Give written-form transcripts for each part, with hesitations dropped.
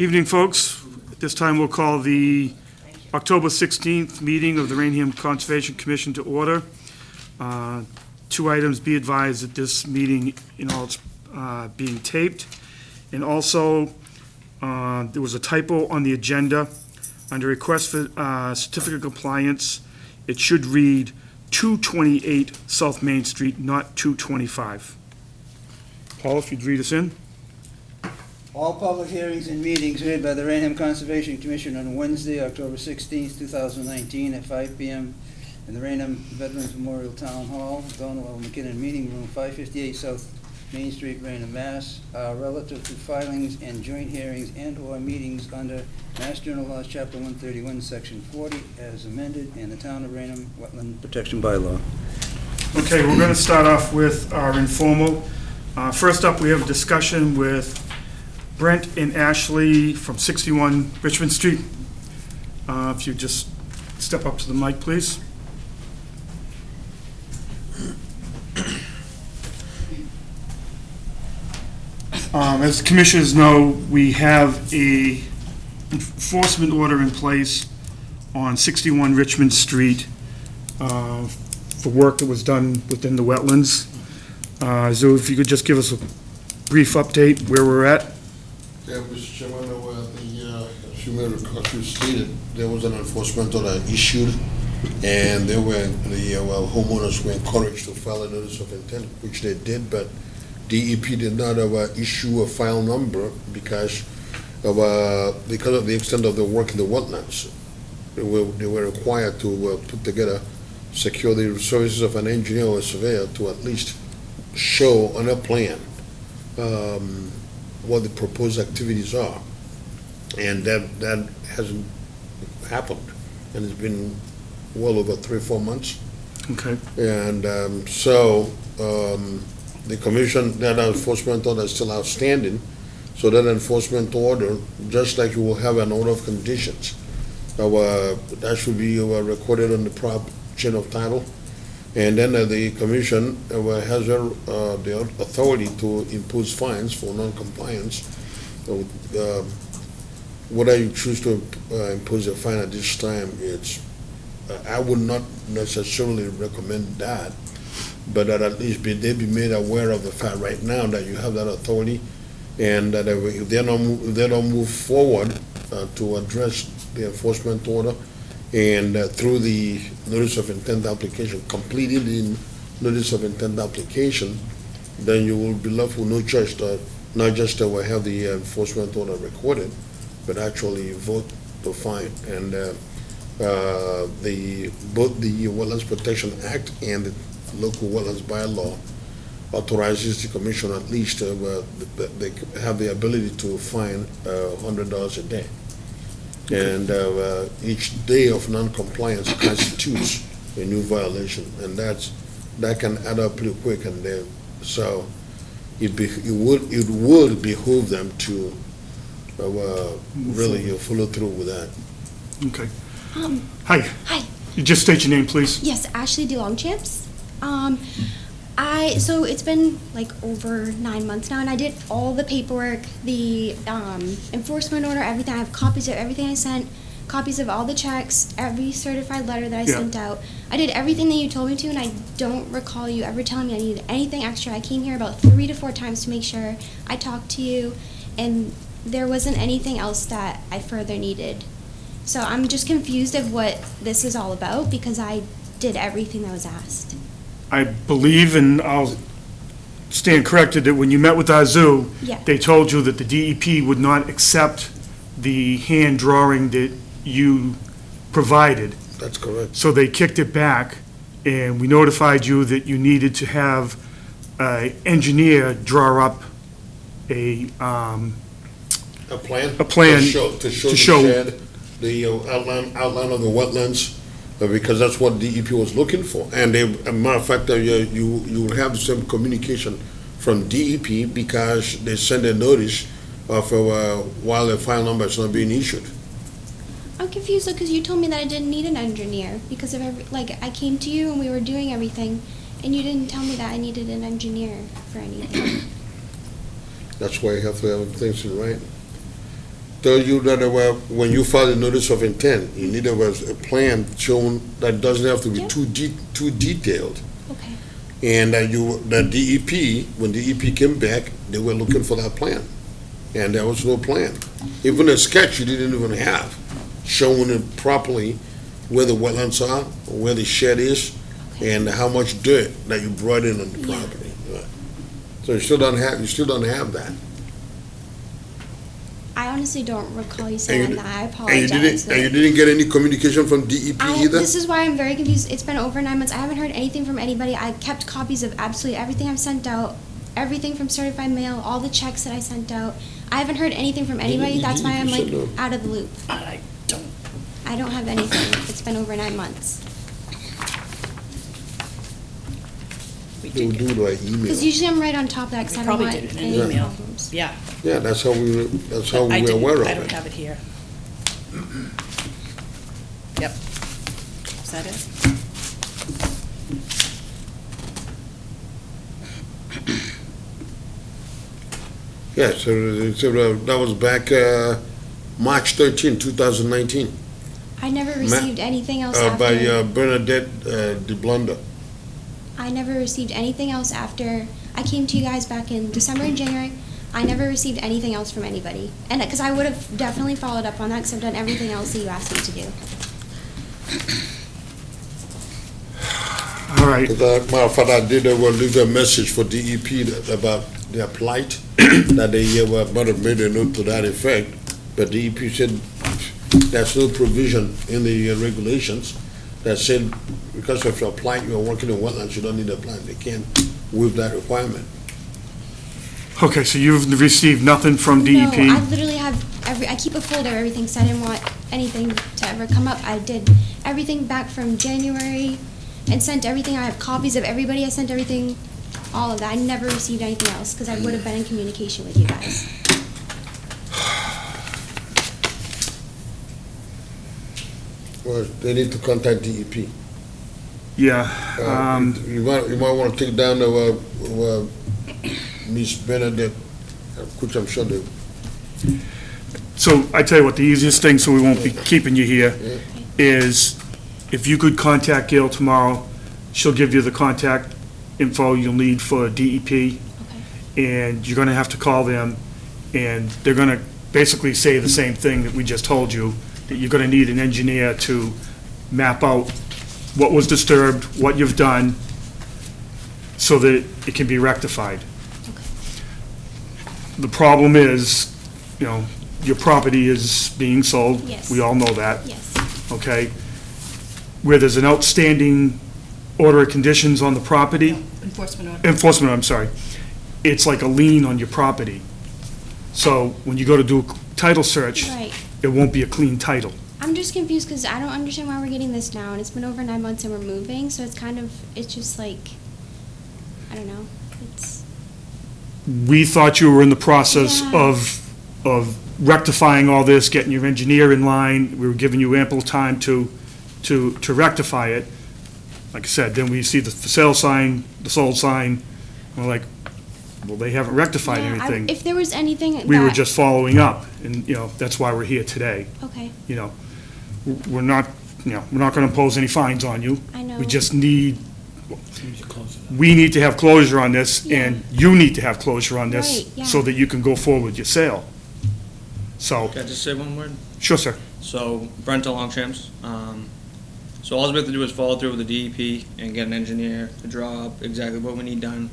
Evening, folks. At this time, we'll call the October 16th meeting of the Raynham Conservation Commission to order. Two items: be advised that this meeting, it's being taped. And also, there was a typo on the agenda. Under request for certificate of compliance, it should read 228 South Main Street, not 225. Paul, if you'd read us in. All public hearings and meetings heard by the Raynham Conservation Commission on Wednesday, October 16th, 2019 at 5 p.m. in the Raynham Veterans Memorial Town Hall, Donald L. McKinnon Meeting Room, 558 South Main Street, Raynham, Mass. Relative to filings and joint hearings and/or meetings under Mass General Laws, Chapter 131, Section 40, as amended, and the Town of Raynham Wetland Protection Bylaw. Okay, we're going to start off with our informal. First up, we have a discussion with Brent and Ashley from 61 Richmond Street. If you just step up to the mic, please. As the commissioners know, we have a enforcement order in place on 61 Richmond Street for work that was done within the wetlands. So if you could just give us a brief update where we're at. Yeah, Mr. Chairman, as you may recall, you stated there was an enforcement order issued, and the homeowners were encouraged to file a notice of intent, which they did, but DEP did not issue a file number because of the extent of the work in the wetlands. They were required to put together, secure the services of an engineer or a surveyor to at least show on a plan what the proposed activities are, and that hasn't happened, and it's been well over 3 or 4 months. Okay. And the commission, that enforcement order is still outstanding, so that enforcement order, just like you will have an order of conditions, that should be recorded on the prop chain of title. And then the commission has the authority to impose fines for non-compliance. Whether you choose to impose a fine at this time, I would not necessarily recommend that, but that at least they be made aware of the fact right now that you have that authority, and that if they don't move forward to address the enforcement order, and through the notice of intent application, completing the notice of intent application, then you will be left with no choice to not just have the enforcement order recorded, but actually vote to fine. And both the Wetlands Protection Act and the local wetlands bylaw authorizes the commission at least they have the ability to fine $100 a day. And each day of non-compliance constitutes a new violation, and that can add up pretty quick. And so it would behoove them to really follow through with that. Okay. Hi. Hi. You just state your name, please. Yes, Ashley DeLongchamps. So it's been like over 9 months now, and I did all the paperwork, the enforcement order, everything. I have copies of everything I sent, copies of all the checks, every certified letter that I sent out. I did everything that you told me to, and I don't recall you ever telling me I needed anything extra. I came here about 3 to 4 times to make sure I talked to you, and there wasn't anything else that I further needed. So I'm just confused of what this is all about, because I did everything that was asked. I believe, and I'll stand corrected, that when you met with Izu, they told you that the DEP would not accept the hand drawing that you provided. That's correct. So they kicked it back, and we notified you that you needed to have an engineer draw up a plan to show the shed, the outline of the wetlands, because that's what DEP was looking for. And as a matter of fact, you will have some communication from DEP because they send a notice of while the file number is not being issued. I'm confused though, because you told me that I didn't need an engineer because of I came to you and we were doing everything, and you didn't tell me that I needed an engineer for anything. That's why you have to have things in writing. tell you that when you file a notice of intent, you need a plan shown that doesn't have to be Yep. too detailed. Okay. And the DEP, when DEP came back, they were looking for that plan. And there was no plan. Even a sketch you didn't even have, showing it properly where the wetlands are, where the shed is, and how much dirt that you brought in on the Yeah. property. Right. So you still don't have that. I honestly don't recall you And saying you, that. I and you apologize. didn't get any communication from DEP either? This is why I'm very confused. It's been over 9 months. I haven't heard anything from anybody. I kept copies of absolutely everything I've sent out, everything from certified mail, all the checks that I sent out. I haven't heard anything from anybody. That's why I'm like No. out of the loop. I don't. I don't have anything. It's been over 9 months. We They would did. do it by email. Because usually I'm right on top of that because We I don't probably want did it in any an email. problems. Yeah. Yeah, that's how we I were didn't. aware of I don't it. have it here. Yep. Is that it? Yeah, so that was back March 13, 2019, I never received anything else by after. Bernadette DeBlunda. I never received anything else after I came to you guys back in December and January. I never received anything else from anybody. And because I would have definitely followed up on that because I've done everything else that you asked me to do. All right, Matter of fact, I did leave a message for DEP about their plight, that they might have made a note to that effect, but DEP said there's no provision in the regulations that said because of your plight, you're working in wetlands, you don't need a plan. They can't waive that requirement. okay, so you've received nothing from No, I DEP? literally have I keep a folder of everything because I didn't want anything to ever come up. I did everything back from January and sent everything. I have copies of everybody. I sent everything, all of that. I never received anything else because I would have been in communication with you guys. Well, they need to contact DEP. Yeah, You might want to take down Miss Bernadette, which I'm sure they, so I tell you what, the easiest thing, so we won't be keeping you here, is if you could contact Gail tomorrow, she'll give you the contact info you'll need for DEP, Okay. and you're gonna have to call them, and they're gonna basically say the same thing that we just told you, that you're gonna need an engineer to map out what was disturbed, what you've done, so that it can be rectified. The problem is, you know, your property is being sold. Yes. We all know that, Yes. okay? Where there's an outstanding order of conditions on the property, Enforcement order. enforcement, I'm sorry, it's like a lien on your property. So when you go to do a title search, Right. it won't be a clean title. I'm just confused because I don't understand why we're getting this now, and it's been over 9 months and we're moving, so it's just like, I don't know, it's, We thought you were in the process Yeah. of rectifying all this, getting your engineer in line. We were giving you ample time to rectify it. Like I said, then we see the for sale sign, the sold sign, we're like, well, they haven't rectified yeah, anything. if there was anything We were that- just following up, and, you know, that's why we're here today. Okay, You know, we're not, you know, we're not gonna impose any fines on you. I know. We just need, we need to have closure on this, and you need to have closure on this, Right, yeah. so that you can go forward with your sale. So, Can I just say one word? sure, sir. So, Brent Longchamps. So all we have to do is follow through with the DEP and get an engineer to draw up exactly what we need done.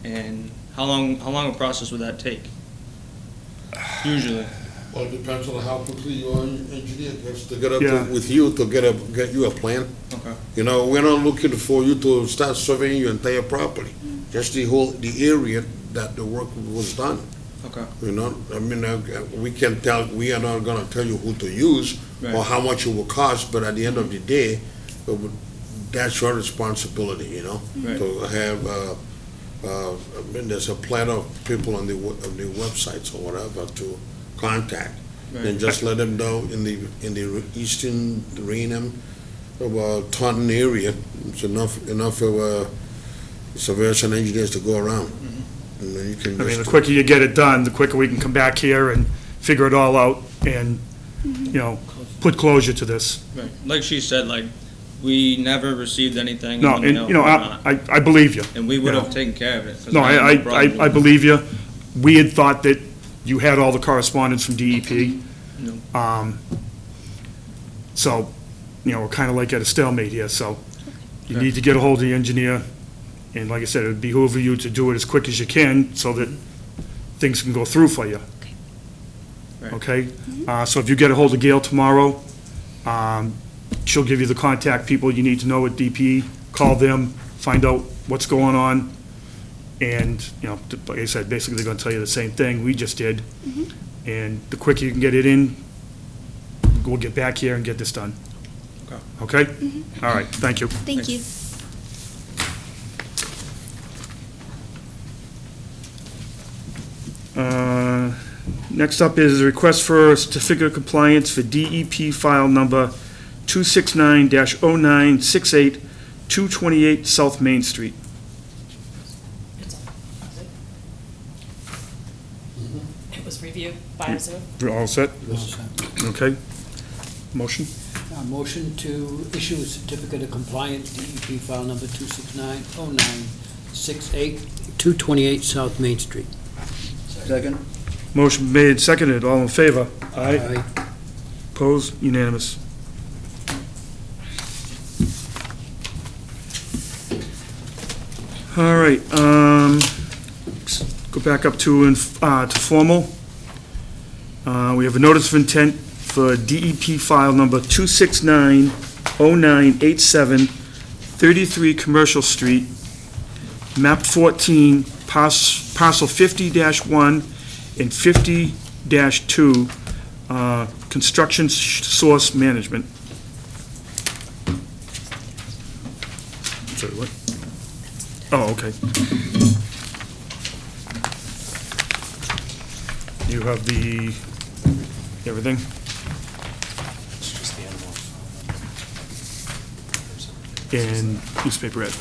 And how long a process would that take? Usually. well, it depends on how quickly your engineer gets to get up Yeah. with you to get you a plan. Okay. You know, we're not looking for you to start surveying your entire property, just the area that the work was done. Okay. You know, I mean, we are not gonna tell you who to use or Right. how much it will cost, but at the end of the day, that's your responsibility, you know? Right. To have, I mean, there's a plan of people on the websites or whatever to contact. Right. And just let them know in the eastern Raynham, Taunton area, it's enough of, surveyors and engineers to go around. And then you can I mean, the just, quicker you get it done, the quicker we can come back here and figure it all out. and, you know, put closure to this. Right. Like she said, like, we never received anything. No, on and, email you know, or not. I believe you. And we would you have know. taken care of it. 'cause No, had no problem I with it. believe you. We had thought that you had all the correspondence from DEP. No. So, you know, we're kind of like at a stalemate here, so you need to get a hold of the engineer. And like I said, it would behoove you to do it as quick as you can so that things can go through for you. Right. Okay? So if you get a hold of Gail tomorrow, she'll give you the contact people you need to know at DP. Call them, find out what's going on. And, you know, like I said, basically they're gonna tell you the same thing we just did. And the quicker you can get it in, we'll get back here and get this done. Okay? All right, thank you. Thank you. Next up is a request for a certificate of compliance for DEP file number 269-0968, 228 South Main Street. It was reviewed by Izu. We're all set? Okay. Motion? Motion to issue a certificate of compliance, DEP file number 2690968, 228 South Main Street. Second? Motion made, seconded, all in favor? Aye. Opposed? Unanimous. All right, go back up to formal. We have a notice of intent for DEP file number 2690987, 33 Commercial Street, map 14, parcel 50-1 and 50-2, construction source management. Sorry, what? Oh, okay. You have the, everything? It's just the animals. And newspaper ad.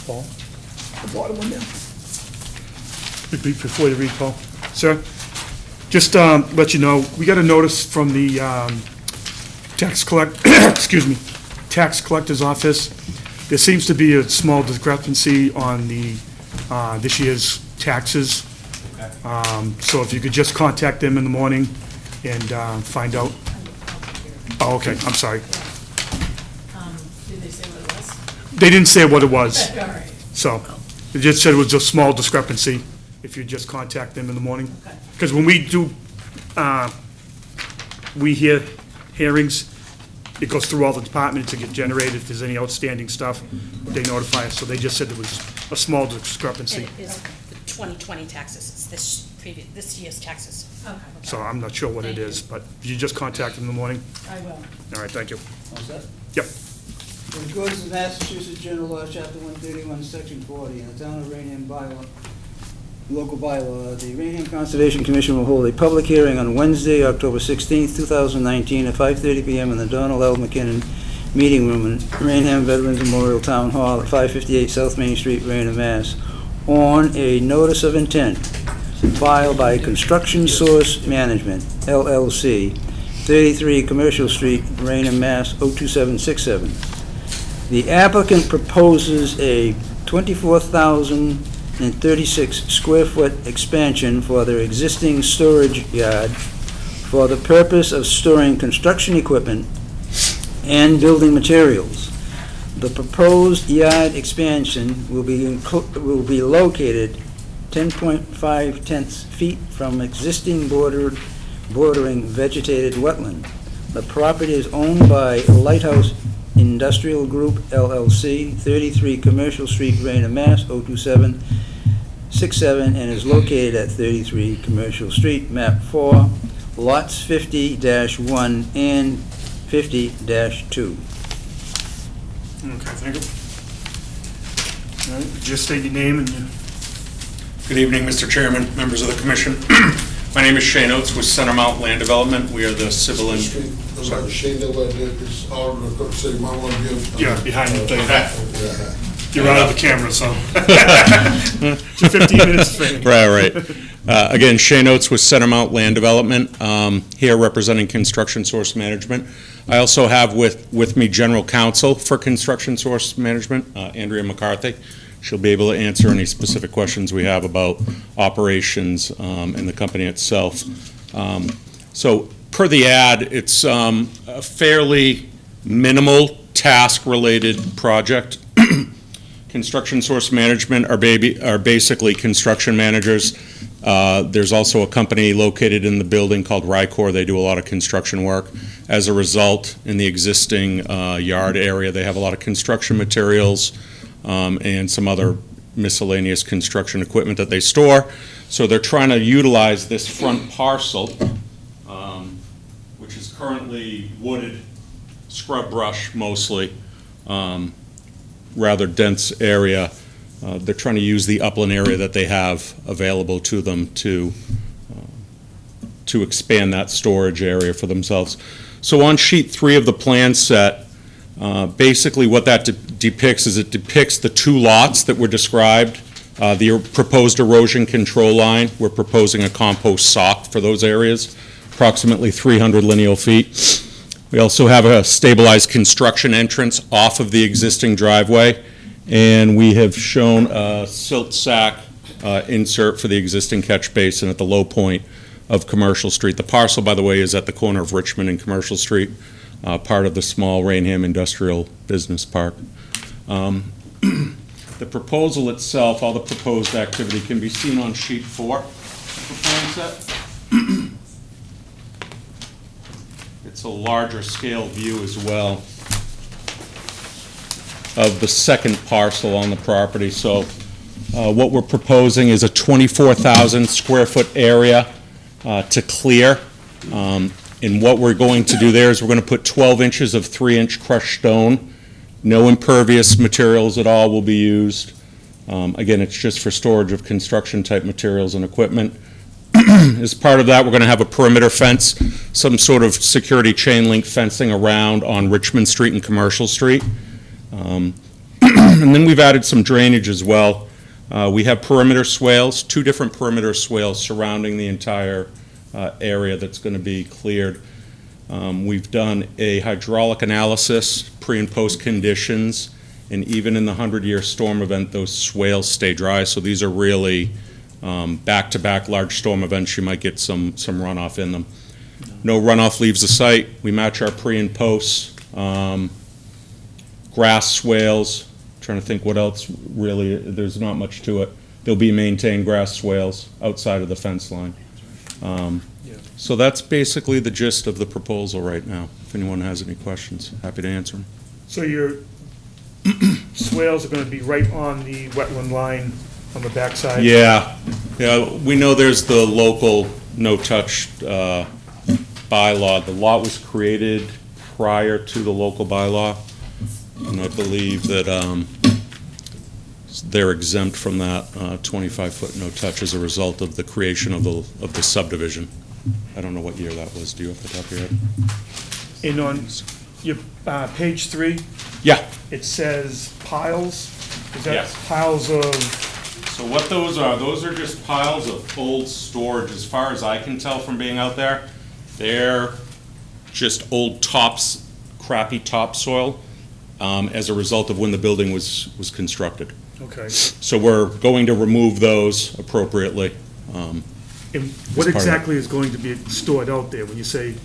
Paul? The bottom one there. Before you read, Paul. Sir, just let you know, we got a notice from the tax collector's office. There seems to be a small discrepancy on the, this year's taxes. So if you could just contact them in the morning and find out. Oh, okay, I'm sorry. Did they say what it was? They didn't say what it was, All right. so they just said it was a small discrepancy, if you just contact them in the morning. Because when we do, we hear hearings, it goes through all the departments to get generated. If there's any outstanding stuff, they notify us. So they just said there was a small discrepancy. It is the 2020 taxes, it's this year's taxes. Okay. So I'm not sure what it is, but you just contact them in the morning. I will. All right, thank you. All set? Yep. In accordance with Massachusetts General Law, Chapter 131, Section 40, and the Town of Raynham bylaw, local bylaw, the Raynham Conservation Commission will hold a public hearing on Wednesday, October 16th, 2019, at 5:30 PM in the Donald L. McKinnon Meeting Room in Raynham Veterans Memorial Town Hall at 558 South Main Street, Raynham, Mass., on a notice of intent filed by Construction Source Management, LLC, 33 Commercial Street, Raynham, Mass. 02767. The applicant proposes a 24,036 square foot expansion for their existing storage yard for the purpose of storing construction equipment and building materials. The proposed yard expansion will be located 10.5 feet from existing bordering vegetated wetland. The property is owned by Lighthouse Industrial Group, LLC, 33 Commercial Street, Raynham, Mass. 02767, and is located at 33 Commercial Street, map 4, lots 50-1 and 50-2. Okay, thank you. All right, just state your name and your... Good evening, Mr. Chairman, members of the commission. My name is Shane Oates with Center Mount Land Development. We are the civil and... Sorry. Shane, that way, it's all the, so you might want to give. Yeah, behind the thing. Yeah. You're out of the camera, so. 15 minutes of fame. Right. Again, Shane Oates with Center Mount Land Development, here representing Construction Source Management. I also have with me General Counsel for Construction Source Management, Andrea McCarthy. She'll be able to answer any specific questions we have about operations and the company itself. So per the ad, it's a fairly minimal task-related project. Construction Source Management are basically construction managers. There's also a company located in the building called Rycor. They do a lot of construction work. As a result, in the existing yard area, they have a lot of construction materials and some other miscellaneous construction equipment that they store. So they're trying to utilize this front parcel, which is currently wooded, scrub brush mostly, rather dense area. They're trying to use the upland area that they have available to them to expand that storage area for themselves. So on sheet 3 of the plan set, basically what that depicts is it depicts the 2 lots that were described. The proposed erosion control line, we're proposing a compost sock for those areas, approximately 300 lineal feet. We also have a stabilized construction entrance off of the existing driveway, and we have shown a silt sack insert for the existing catch basin at the low point of Commercial Street. The parcel, by the way, is at the corner of Richmond and Commercial Street, part of the small Raynham Industrial Business Park. The proposal itself, all the proposed activity can be seen on sheet 4 of the plan set. It's a larger scale view as well of the second parcel on the property. So what we're proposing is a 24,000 square foot area to clear. And what we're going to do there is we're going to put 12 inches of 3-inch crushed stone. No impervious materials at all will be used. Again, it's just for storage of construction type materials and equipment. As part of that, we're going to have a perimeter fence, some sort of security chain link fencing around on Richmond Street and Commercial Street. And then we've added some drainage as well. We have perimeter swales, 2 different perimeter swales surrounding the entire area that's going to be cleared. We've done a hydraulic analysis, pre and post conditions, and even in the 100-year storm event, those swales stay dry. So these are really back-to-back large storm events. You might get some runoff in them. No runoff leaves the site. We match our pre and posts. Grass swales. Trying to think what else really, there's not much to it. There'll be maintained grass swales outside of the fence line. So that's basically the gist of the proposal right now. If anyone has any questions, happy to answer them. So your swales are going to be right on the wetland line on the backside? Yeah, we know there's the local no-touch bylaw. The lot was created prior to the local bylaw, and I believe that they're exempt from that 25-foot no-touch as a result of the creation of the subdivision. I don't know what year that was. Do you have the top of your head? And on your page 3? Yeah. It says piles? Is that Yes. piles of? So what those are just piles of old storage. As far as I can tell from being out there, they're just old tops, crappy topsoil as a result of when the building was constructed. Okay. So we're going to remove those appropriately. And what exactly is going to be stored out there when you say?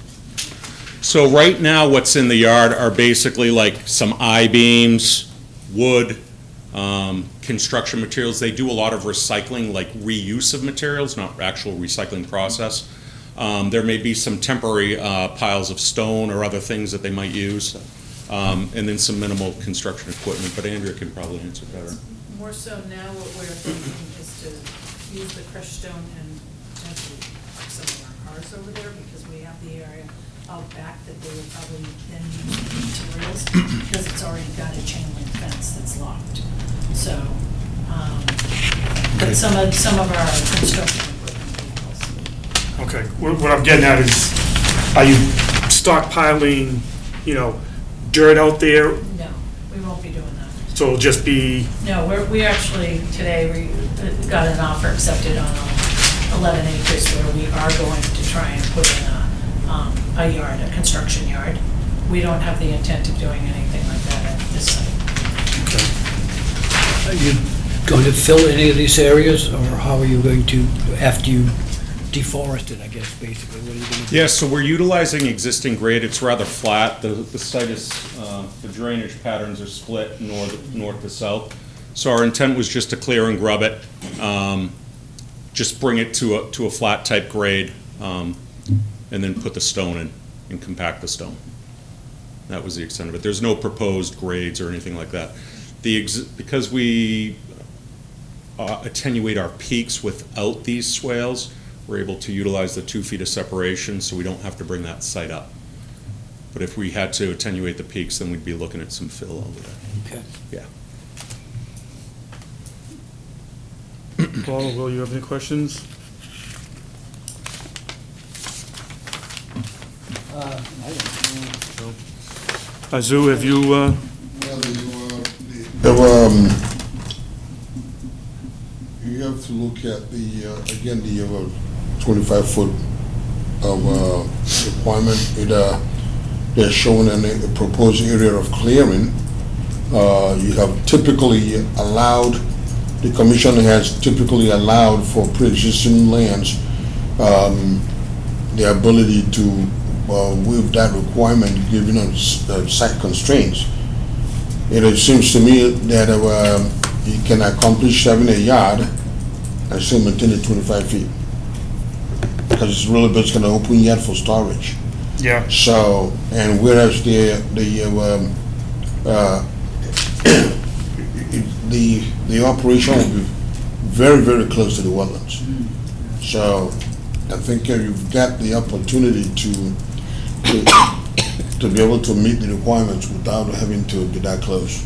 So right now, what's in the yard are basically like some I-beams, wood, construction materials. They do a lot of recycling, like reuse of materials, not actual recycling process. There may be some temporary piles of stone or other things that they might use, and then some minimal construction equipment, but Andrea can probably answer better. More so now what we're thinking is to use the crushed stone and potentially park some of our cars over there because we have the area out back that they would probably then use for materials because it's already got a chain link fence that's locked. So, but some of our construction equipment vehicles. Okay, what I'm getting at is, are you stockpiling, dirt out there? No, we won't be doing that. So it'll just be, No, we actually, today, we got an offer accepted on 11 acres where we are going to try and put in a yard, a construction yard. We don't have the intent of doing anything like that at this site. Are you going to fill any of these areas, or how are you going to, after you deforest it, I guess, basically? What are you going to do? Yeah, so we're utilizing existing grade. It's rather flat. The site is, the drainage patterns are split north to south. So our intent was just to clear and grub it, just bring it to a flat type grade, and then put the stone in and compact the stone. That was the extent of it. There's no proposed grades or anything like that. Because we attenuate our peaks without these swales, we're able to utilize the 2 feet of separation, so we don't have to bring that site up. But if we had to attenuate the peaks, then we'd be looking at some fill over there. Okay. Yeah. Paul, Will, you have any questions? Izu, have you, You have to look at the, again, the 25-foot of requirement. They're showing a proposed area of clearing. You have typically allowed, the commission has typically allowed for pre-existing lands the ability to waive that requirement given site constraints. It seems to me that you can accomplish having a yard and still maintain it 25 feet. Because it's really just going to open yard for storage. yeah, So, and whereas the operation will be very, very close to the wetlands. So, I think you've got the opportunity to be able to meet the requirements without having to be that close.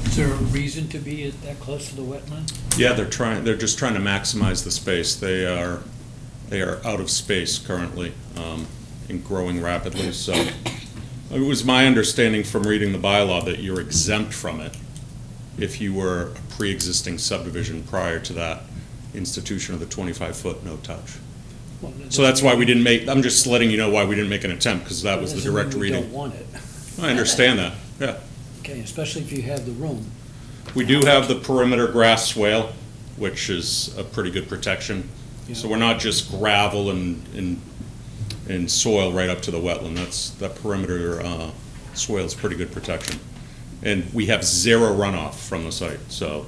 Is there a reason to be that close to the wetland? Yeah, they're just trying to maximize the space. They are out of space currently, and growing rapidly, so. It was my understanding from reading the bylaw that you're exempt from it if you were a pre-existing subdivision prior to that institution of the 25-foot no-touch. Well, So that's why we didn't make, I'm just letting you know why we didn't make an attempt, because that was the doesn't mean direct we don't reading. want it. I understand that, yeah. Okay, especially if you have the room. We do have the perimeter grass swale, which is a pretty good protection. So we're not just gravel and soil right up to the wetland. That perimeter swale is pretty good protection. And we have zero runoff from the site, so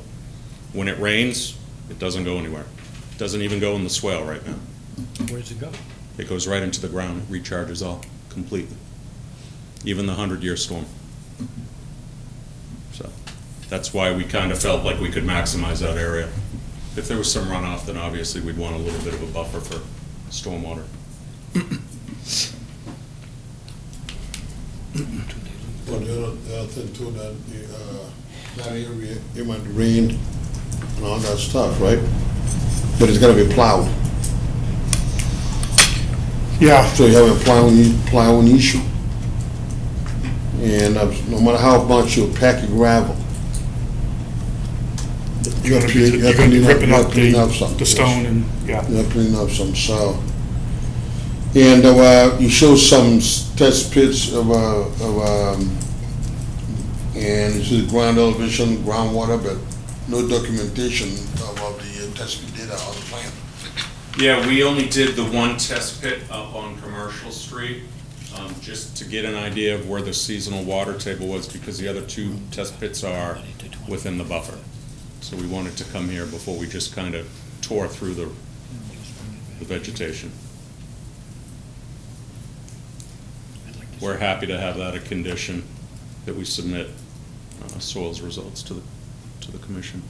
when it rains, it doesn't go anywhere. It doesn't even go in the swale right now. Where does it go? It goes right into the ground, it recharges all completely, even the 100-year storm. So that's why we kind of felt like we could maximize that area. If there was some runoff, then obviously we'd want a little bit of a buffer for stormwater. Well, the other thing too, that that area, it might rain and all that stuff, right? But it's gonna be plowed. yeah, So you have a plowing issue. And no matter how much you pack your gravel, you're gonna be ripping up the stone and, yeah. you have to clean up some, so. And you show some test pits of and this is ground elevation, groundwater, but no documentation of the test pit data on the plan. Yeah, we only did the one test pit up on Commercial Street, just to get an idea of where the seasonal water table was, because the other two test pits are within the buffer. So we wanted to come here before we just kind of tore through the vegetation. We're happy to have that a condition that we submit soils results to the commission.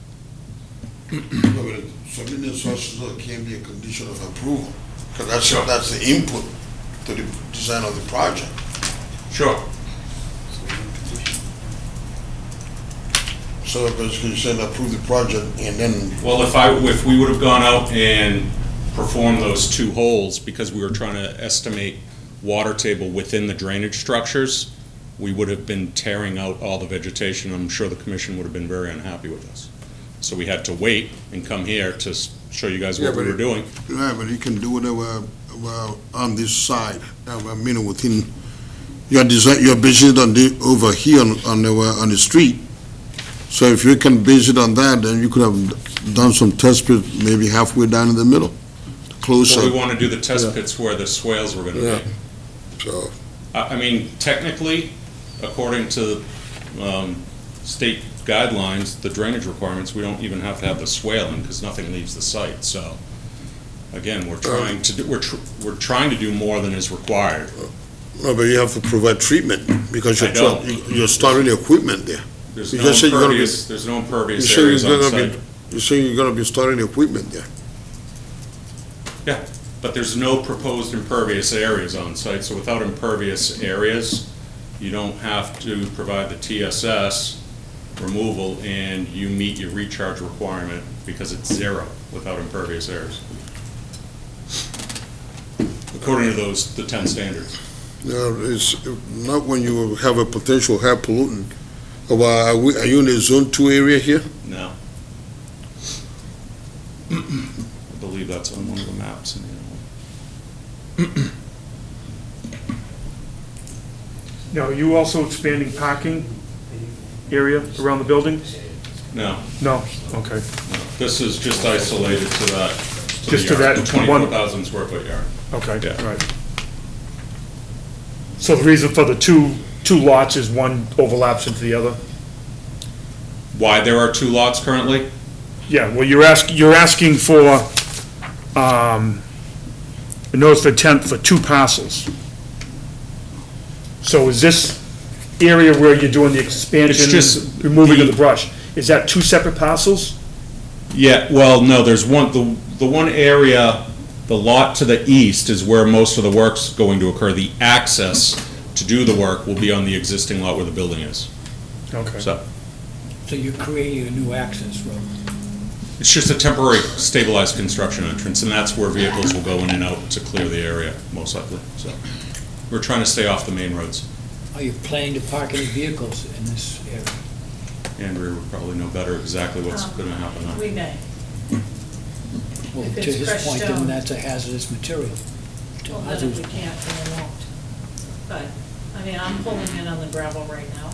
Submitting the sources can be a condition of approval, because that's the input to the design of the project. Sure. So basically you said approve the project and then, Well, if we would have gone out and performed those 2 holes, because we were trying to estimate water table within the drainage structures, we would have been tearing out all the vegetation. I'm sure the commission would have been very unhappy with us. So we had to wait and come here to show you guys what we were doing. yeah, but you can do whatever, well, on this side, I mean, within, your design, you're basing it on the, over here on the street. So if you can base it on that, then you could have done some test pit maybe halfway down in the middle, closer. So we want to do the test pits where the swales were going to Yeah. be. So, I mean, technically, according to state guidelines, the drainage requirements, we don't even have to have the swale in because nothing leaves the site. So, again, we're trying to do, we're trying to do more than is required. no, but you have to provide treatment because I don't. you're storing the equipment there. There's You no just said you're gonna be- impervious, there's no You impervious say you're areas on gonna site. be, you say you're gonna be storing the equipment there. Yeah, but there's no proposed impervious areas on site, so without impervious areas, you don't have to provide the TSS removal, and you meet your recharge requirement because it's 0 without impervious areas. According to the 10 standards. No, it's not when you have a potential high pollutant. Are you in the zone 2 area here? No. I believe that's on one of the maps in the Now, are you also expanding parking area around the building? No, No, okay. no. This is just isolated to that. Just to the yard, that the one- 24,000 square foot yard. Okay, Yeah. all right. So the reason for the two lots is one overlaps into the other? Why there are 2 lots currently? Yeah, well, you're asking for, a notice of intent for 2 parcels. So is this area where you're doing the expansion, It's just and removing of the brush, is that 2 separate parcels? Yeah, well, no, there's one, the one area, the lot to the east is where most of the work's going to occur. The access to do the work will be on the existing lot where the building is. Okay. So So you're creating a new access road. it's just a temporary stabilized construction entrance, and that's where vehicles will go in and out to clear the area, most likely. So we're trying to stay off the main roads. Are you planning to park any vehicles in this area? Andrea would probably know better exactly what's going to happen there. We may. Well, If to it's his crushed point, stone. then that's a hazardous material. To Well, then if others. we can't, then we won't. But, I mean, I'm pulling in on the gravel right now.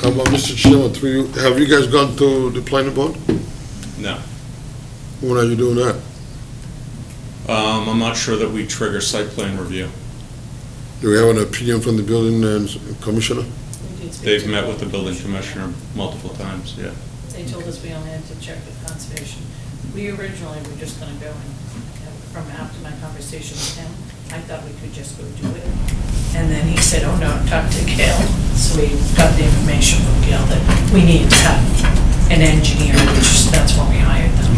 How about Mr. Chairman, have you guys gone to the planning board? No. When are you doing that? I'm not sure that we trigger site plan review. Do we have an opinion from the building commissioner? We did speak They've to met them. with the building commissioner multiple times, yeah. They told us we only had to check with conservation. We originally were just gonna go and, from after my conversation with him, I thought we could just go do it. And then he said, oh no, talk to Gail. So we got the information from Gail that we needed to have an engineer, which that's when we hired them.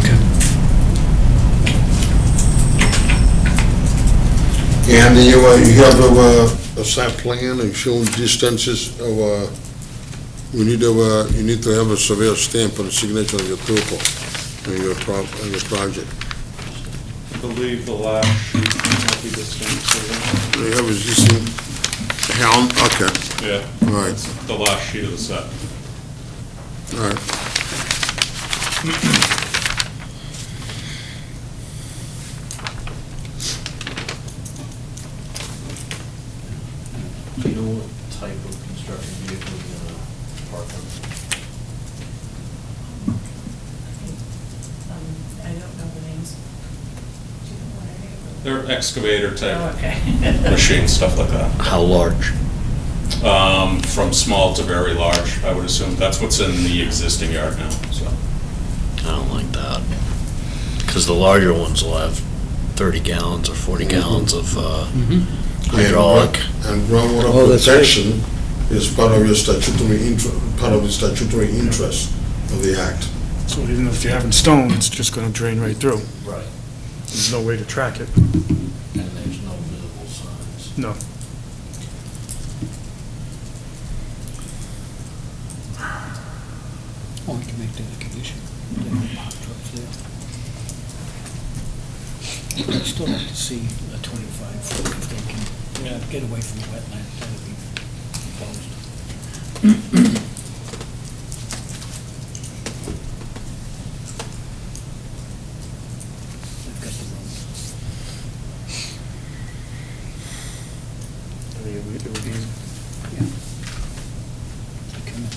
And you have a site plan and showing distances of, you need to have a surveyor stamp for the signature of your topo on your project. I believe the last sheet might be the same, so, You have existing helm, okay, yeah, all right, it's the last sheet of the set. all right. Do you know what type of construction vehicle you're gonna park on? I don't know the names. Do you know what any of them? They're excavator Oh, type okay. machines, stuff like that. How large? From small to very large, I would assume. That's what's in the existing yard now, so. I don't like that. Because the larger ones will have 30 gallons or 40 gallons of hydraulic. And groundwater Oh, that's right. protection is part of your statutory interest of the act. So even if you're having stone, it's just gonna drain right through. Right. There's no way to track it. And there's no visible signs. No. Oh, we can make that a condition. There are pop trucks there. I'd still like to see a 25-foot if they can get away from the wetland. That would be proposed. I've got the room. I mean, it would be, Yeah. They come in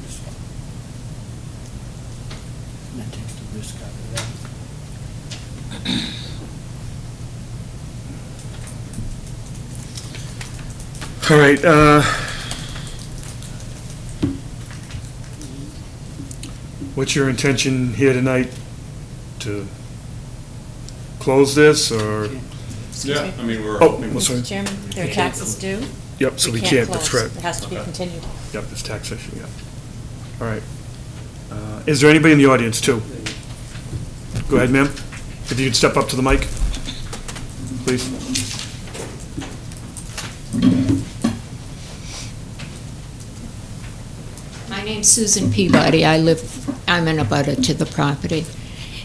this one. And that takes the risk out of that. all right, what's your intention here tonight? To close this, or? Yeah, I mean, we're. Oh, I'm sorry. Mr. Chairman, there are taxes due. Yep, so we can't, that's close. correct. It has to be continued. Yep, it's tax issue, yeah. All right. Is there anybody in the audience, too? Go ahead, ma'am. If you could step up to the mic, please. My name's Susan Peabody. I'm in a butter to the property.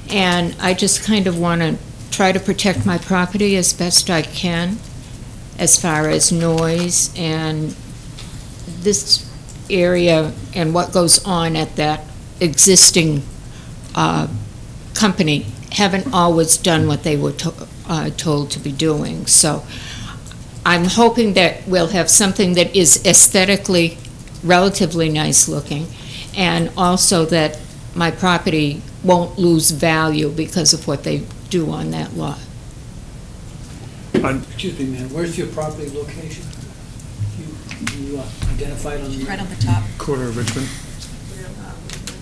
And I just kind of want to try to protect my property as best I can as far as noise and this area and what goes on at that existing company haven't always done what they were told to be doing. So I'm hoping that we'll have something that is aesthetically relatively nice looking, and also that my property won't lose value because of what they do on that lot. Excuse me, ma'am, where's your property location? You identified on the... Right on the top. Corner of Richmond.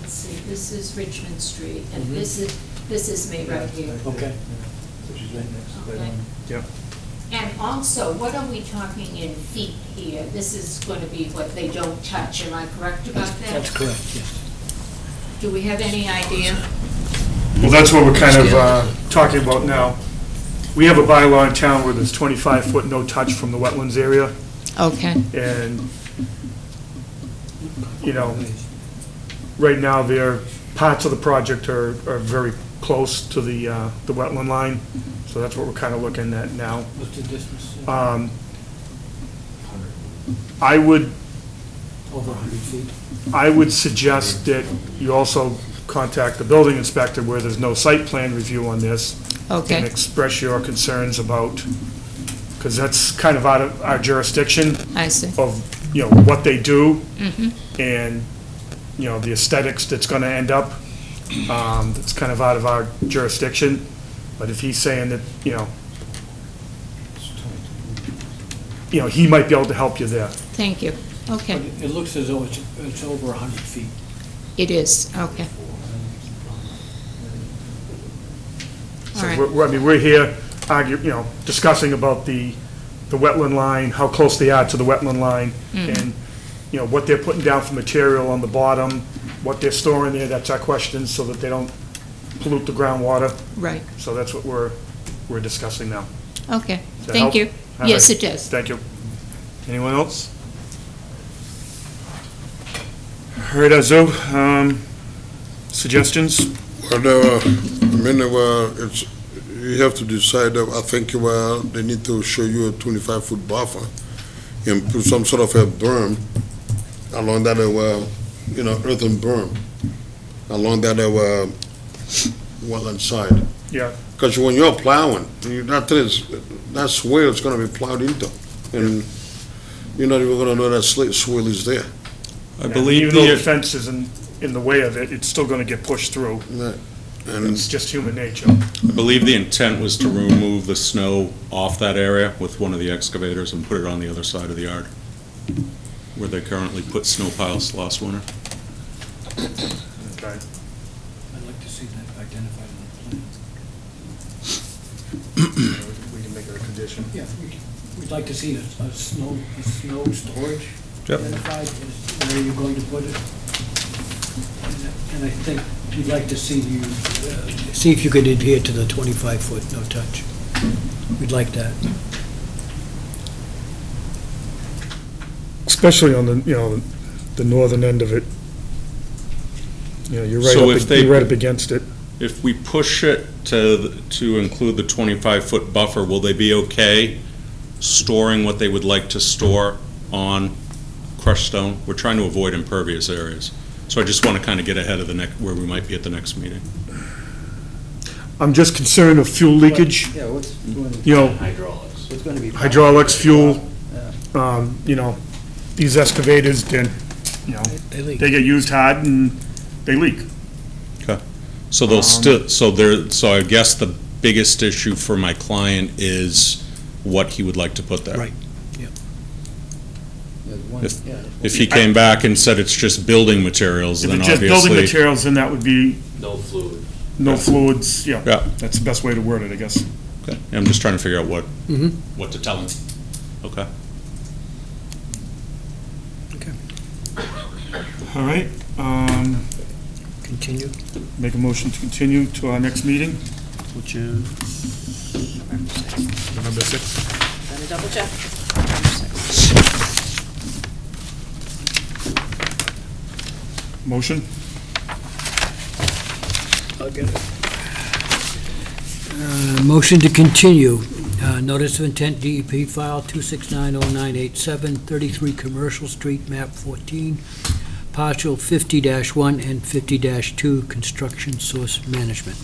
Let's see, this is Richmond Street, and this is me right here. Okay. Okay. Yep. And also, what are we talking in feet here? This is going to be what they don't touch, am I correct about that? That's correct, yes. Do we have any idea? Well, that's what we're kind of talking about now. We have a bylaw in town where there's 25-foot no touch from the wetlands area, Okay, and, you know, right now, there, parts of the project are very close to the wetland line, so that's what we're kind of looking at now. What's the distance? I would Over 100 feet? I would suggest that you also contact the building inspector where there's no site plan review on this, and okay, express your concerns about, because that's kind of out of our jurisdiction I see. of, you know, what they do Mhm. and, you know, the aesthetics that's going to end up. That's kind of out of our jurisdiction. But if he's saying that, you know, he might be able to help you there. Thank you. Okay, But it looks as though it's over 100 feet. it is, okay. All So right, we're here discussing about the wetland line, how close they are to the wetland line, and, you know, what they're putting down for material on the bottom, what they're storing there, that's our question, so that they don't pollute the groundwater. right, So that's what we're discussing now. okay, Does that thank help? you. All Yes, right. it does. Thank you. Anyone else? Heard Izu, suggestions? Well, it's, you have to decide, I think, they need to show you a 25-foot buffer and put some sort of a berm along that, earthen berm along that, wetland side. Yeah. Because when you're plowing, that's where it's gonna be plowed into. And you're not even gonna know that swale is there. I believe Even though the the, fence isn't in the way of it, it's still gonna get pushed through. Right. It's And just human nature. I believe the intent was to remove the snow off that area with one of the excavators and put it on the other side of the yard, where they currently put snow piles last winter. Okay. I'd like to see that identified on We can make it a condition. the plan. Yeah, we'd like to see a snow storage Yep. identified, as where you're going to put it. And I think you'd like to see you, see if you could adhere to the 25-foot no touch. We'd like that. Especially on the, the northern end of it. You're So if they- you're right up against it. If we push it to include the 25-foot buffer, will they be okay storing what they would like to store on crushed stone? We're trying to avoid impervious areas. So I just want to kind of get ahead of where we might be at the next meeting. I'm just concerned of fuel leakage, Yeah, what's going to, Hydraulics. what's going to be? hydraulics, fuel, Yeah. these excavators, then, They leak. they get used hard and they leak. So they'll so I guess the biggest issue for my client is what he would like to put there. Right. There's one- If- yeah. If he came back and said it's just building materials, If then it's just building obviously. materials, then that would be No fluid. no fluids, yeah. Yeah. That's the best way to word it, I guess. Okay. I'm just trying to figure out Mhm. what to tell him. Okay. All right, Continue. make a motion to continue to our next meeting, which is November 6th. Gonna double check. Motion? I'll get it. Motion to continue. Notice of intent, DEP file 2690987, 33 Commercial Street, map 14, partial 50-1 and 50-2, construction source management.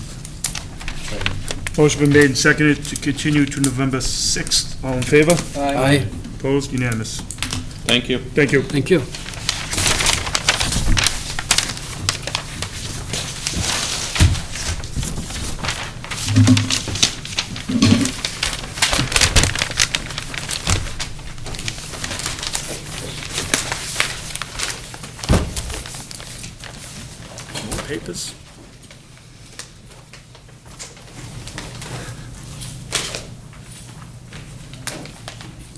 Motion been made and seconded to continue to November 6th. All in favor? Aye. Opposed? Unanimous. Thank you. Thank you. Thank you. More papers?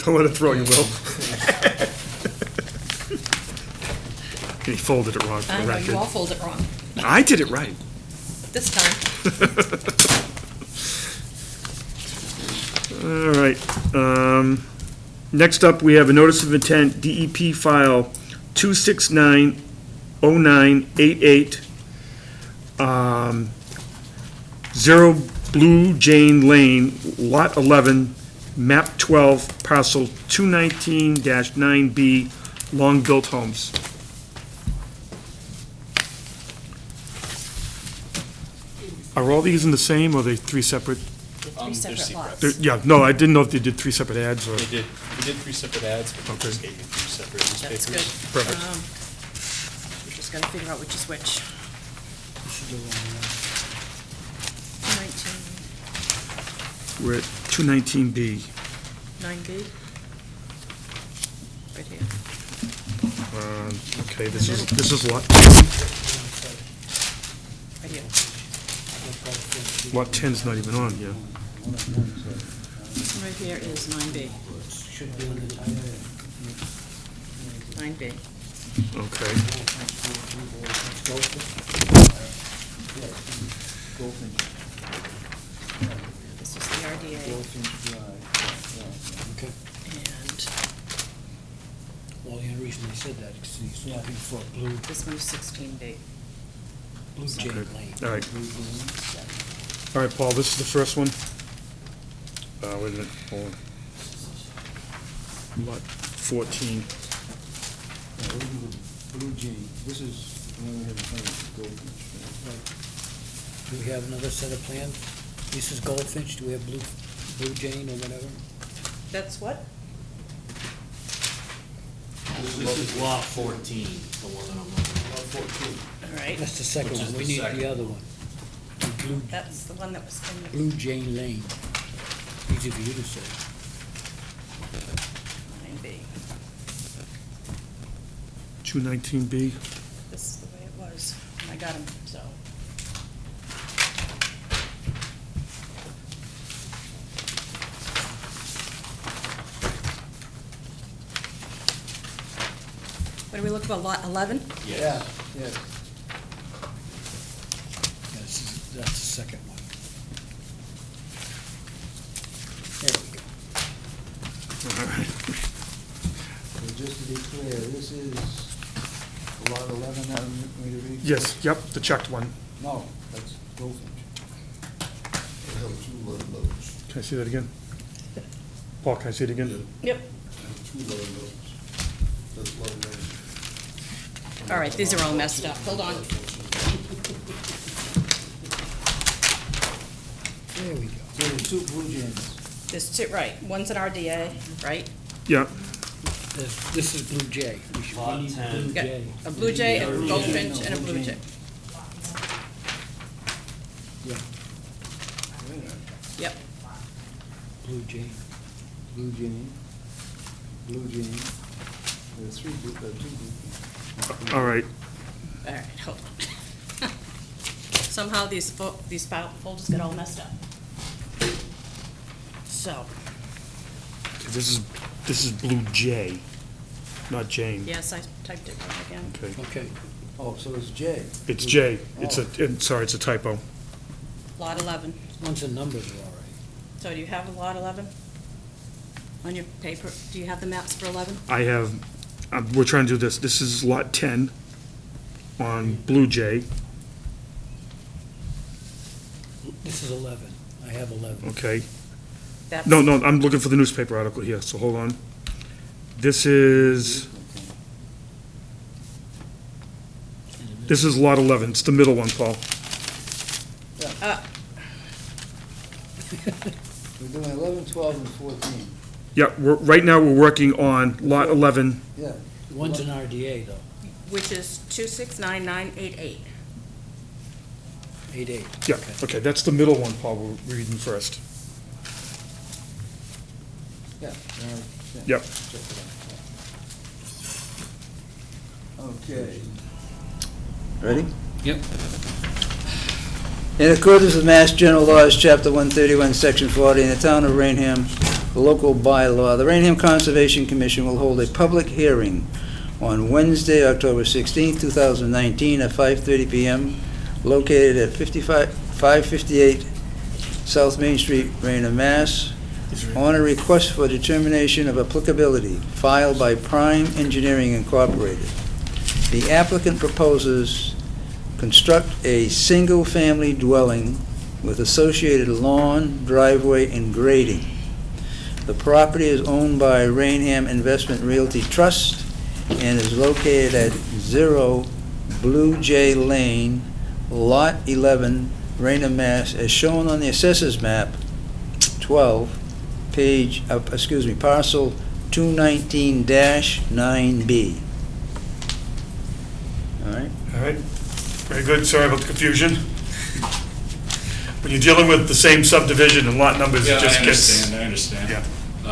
Don't let it throw you, Will. He folded it wrong for I the know, record. you all fold it wrong I did it right. this time. All right. Next up, we have a notice of intent, DEP file 2690988, 0 Blue Jane Lane, Lot 11, map 12, parcel 219-9B, long-built homes. Are all these in the same, or are they three separate? Three separate lots. Yeah, no, I didn't know if they did three separate ads, or, We did three separate ads, but we just gave you three separate That's newspapers. good. Perfect. We just gotta figure out which is which. 19, we're at 219B. 9B. Right here. Okay, this is lot, Right here. lot 10's not even on here. This one right here is 9B. 9B. Okay. This is the RDA. Okay. And Well, the only reason they said that is he's looking for blue this one is 16B. Jane Lane. All right. All right, Paul, this is the first one. Wait a minute, hold on. Lot 14. Blue Jane, this is the one we have in front of us, Goldfinch. Do we have another set of plans? This is Goldfinch, do we have Blue Jane or whatever? That's what? This is lot 14, the one that I'm looking at. Lot 14. All right. That's the second Which is one, we the need second. the other one. The That's the one that was in the Blue Jane Lane. Easy for you to say. 9B. 219B. This is the way it was. And I got them, so. What are we looking for, lot 11? Yeah, yeah. That's the second one. There we go. All right. So just to be clear, this is lot 11 that I'm going to read? Yes, yep, the checked one. No, that's Goldfinch. I have two lots. Can I see that again? Paul, can I see it again? Yep. I have two lots. That's lot 11. All right, these are all messed up. Hold on. There we go. So there's two Blue Jays. There's two, right, one's an RDA, right? Yeah, This is Blue Jay. We should- we need Blue Got Jay. a Blue Jay, a Goldfinch, and a Blue Jay. Yeah, Yep. Blue Jay. Blue Jay. Blue Jay. There's two Blue. all right. All right, hold on. Somehow these folders got all messed up. So, This is Blue Jay, not Jane. yes, I typed it wrong again. Okay. Okay. Oh, so it's J. It's J. It's sorry, it's a typo. Lot 11. Once the numbers are all right. So do you have a lot 11 on your paper? Do you have the maps for 11? I have, we're trying to do this. This is lot 10 on Blue Jay, This is 11. I have 11. okay? That's- No, I'm looking for the newspaper article here, so hold on. This is lot 11. It's the middle one, Paul. We're doing 11, 12, and 14. Yeah, right now, we're working on lot 11. Yeah. One's an RDA, though. Which is 269988. 8-8. Yeah, okay, that's the middle one, Paul, we're reading first. Yeah. Yep. Check it out. Okay. Ready? Yep. In accordance with Mass General Laws, Chapter 131, Section 40, in the town of Raynham, the local bylaw, the Raynham Conservation Commission will hold a public hearing on Wednesday, October 16, 2019, at 5:30 p.m., located at 558 South Main Street, Raynham, Mass., on a request for determination of applicability filed by Prime Engineering Incorporated. The applicant proposes construct a single-family dwelling with associated lawn, driveway, and grading. The property is owned by Raynham Investment Realty Trust and is located at 0 Blue Jay Lane, Lot 11, Raynham, Mass., as shown on the Assessors Map 12, parcel 219-9B. All right? All right, very good, sorry about the confusion. When you're dealing with the same subdivision and lot numbers, it just gets... I understand. Yeah.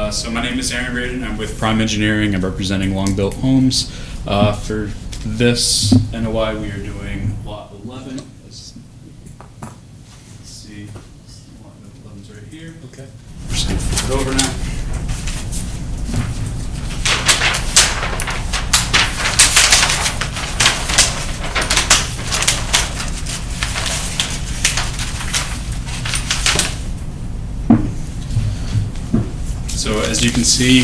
So my name is Aaron Graydon. I'm with Prime Engineering. I'm representing Long Built Homes. For this NOI, we are doing lot 11. Let's see, lot 11's right here. Okay. Just gonna flip it over now. So as you can see,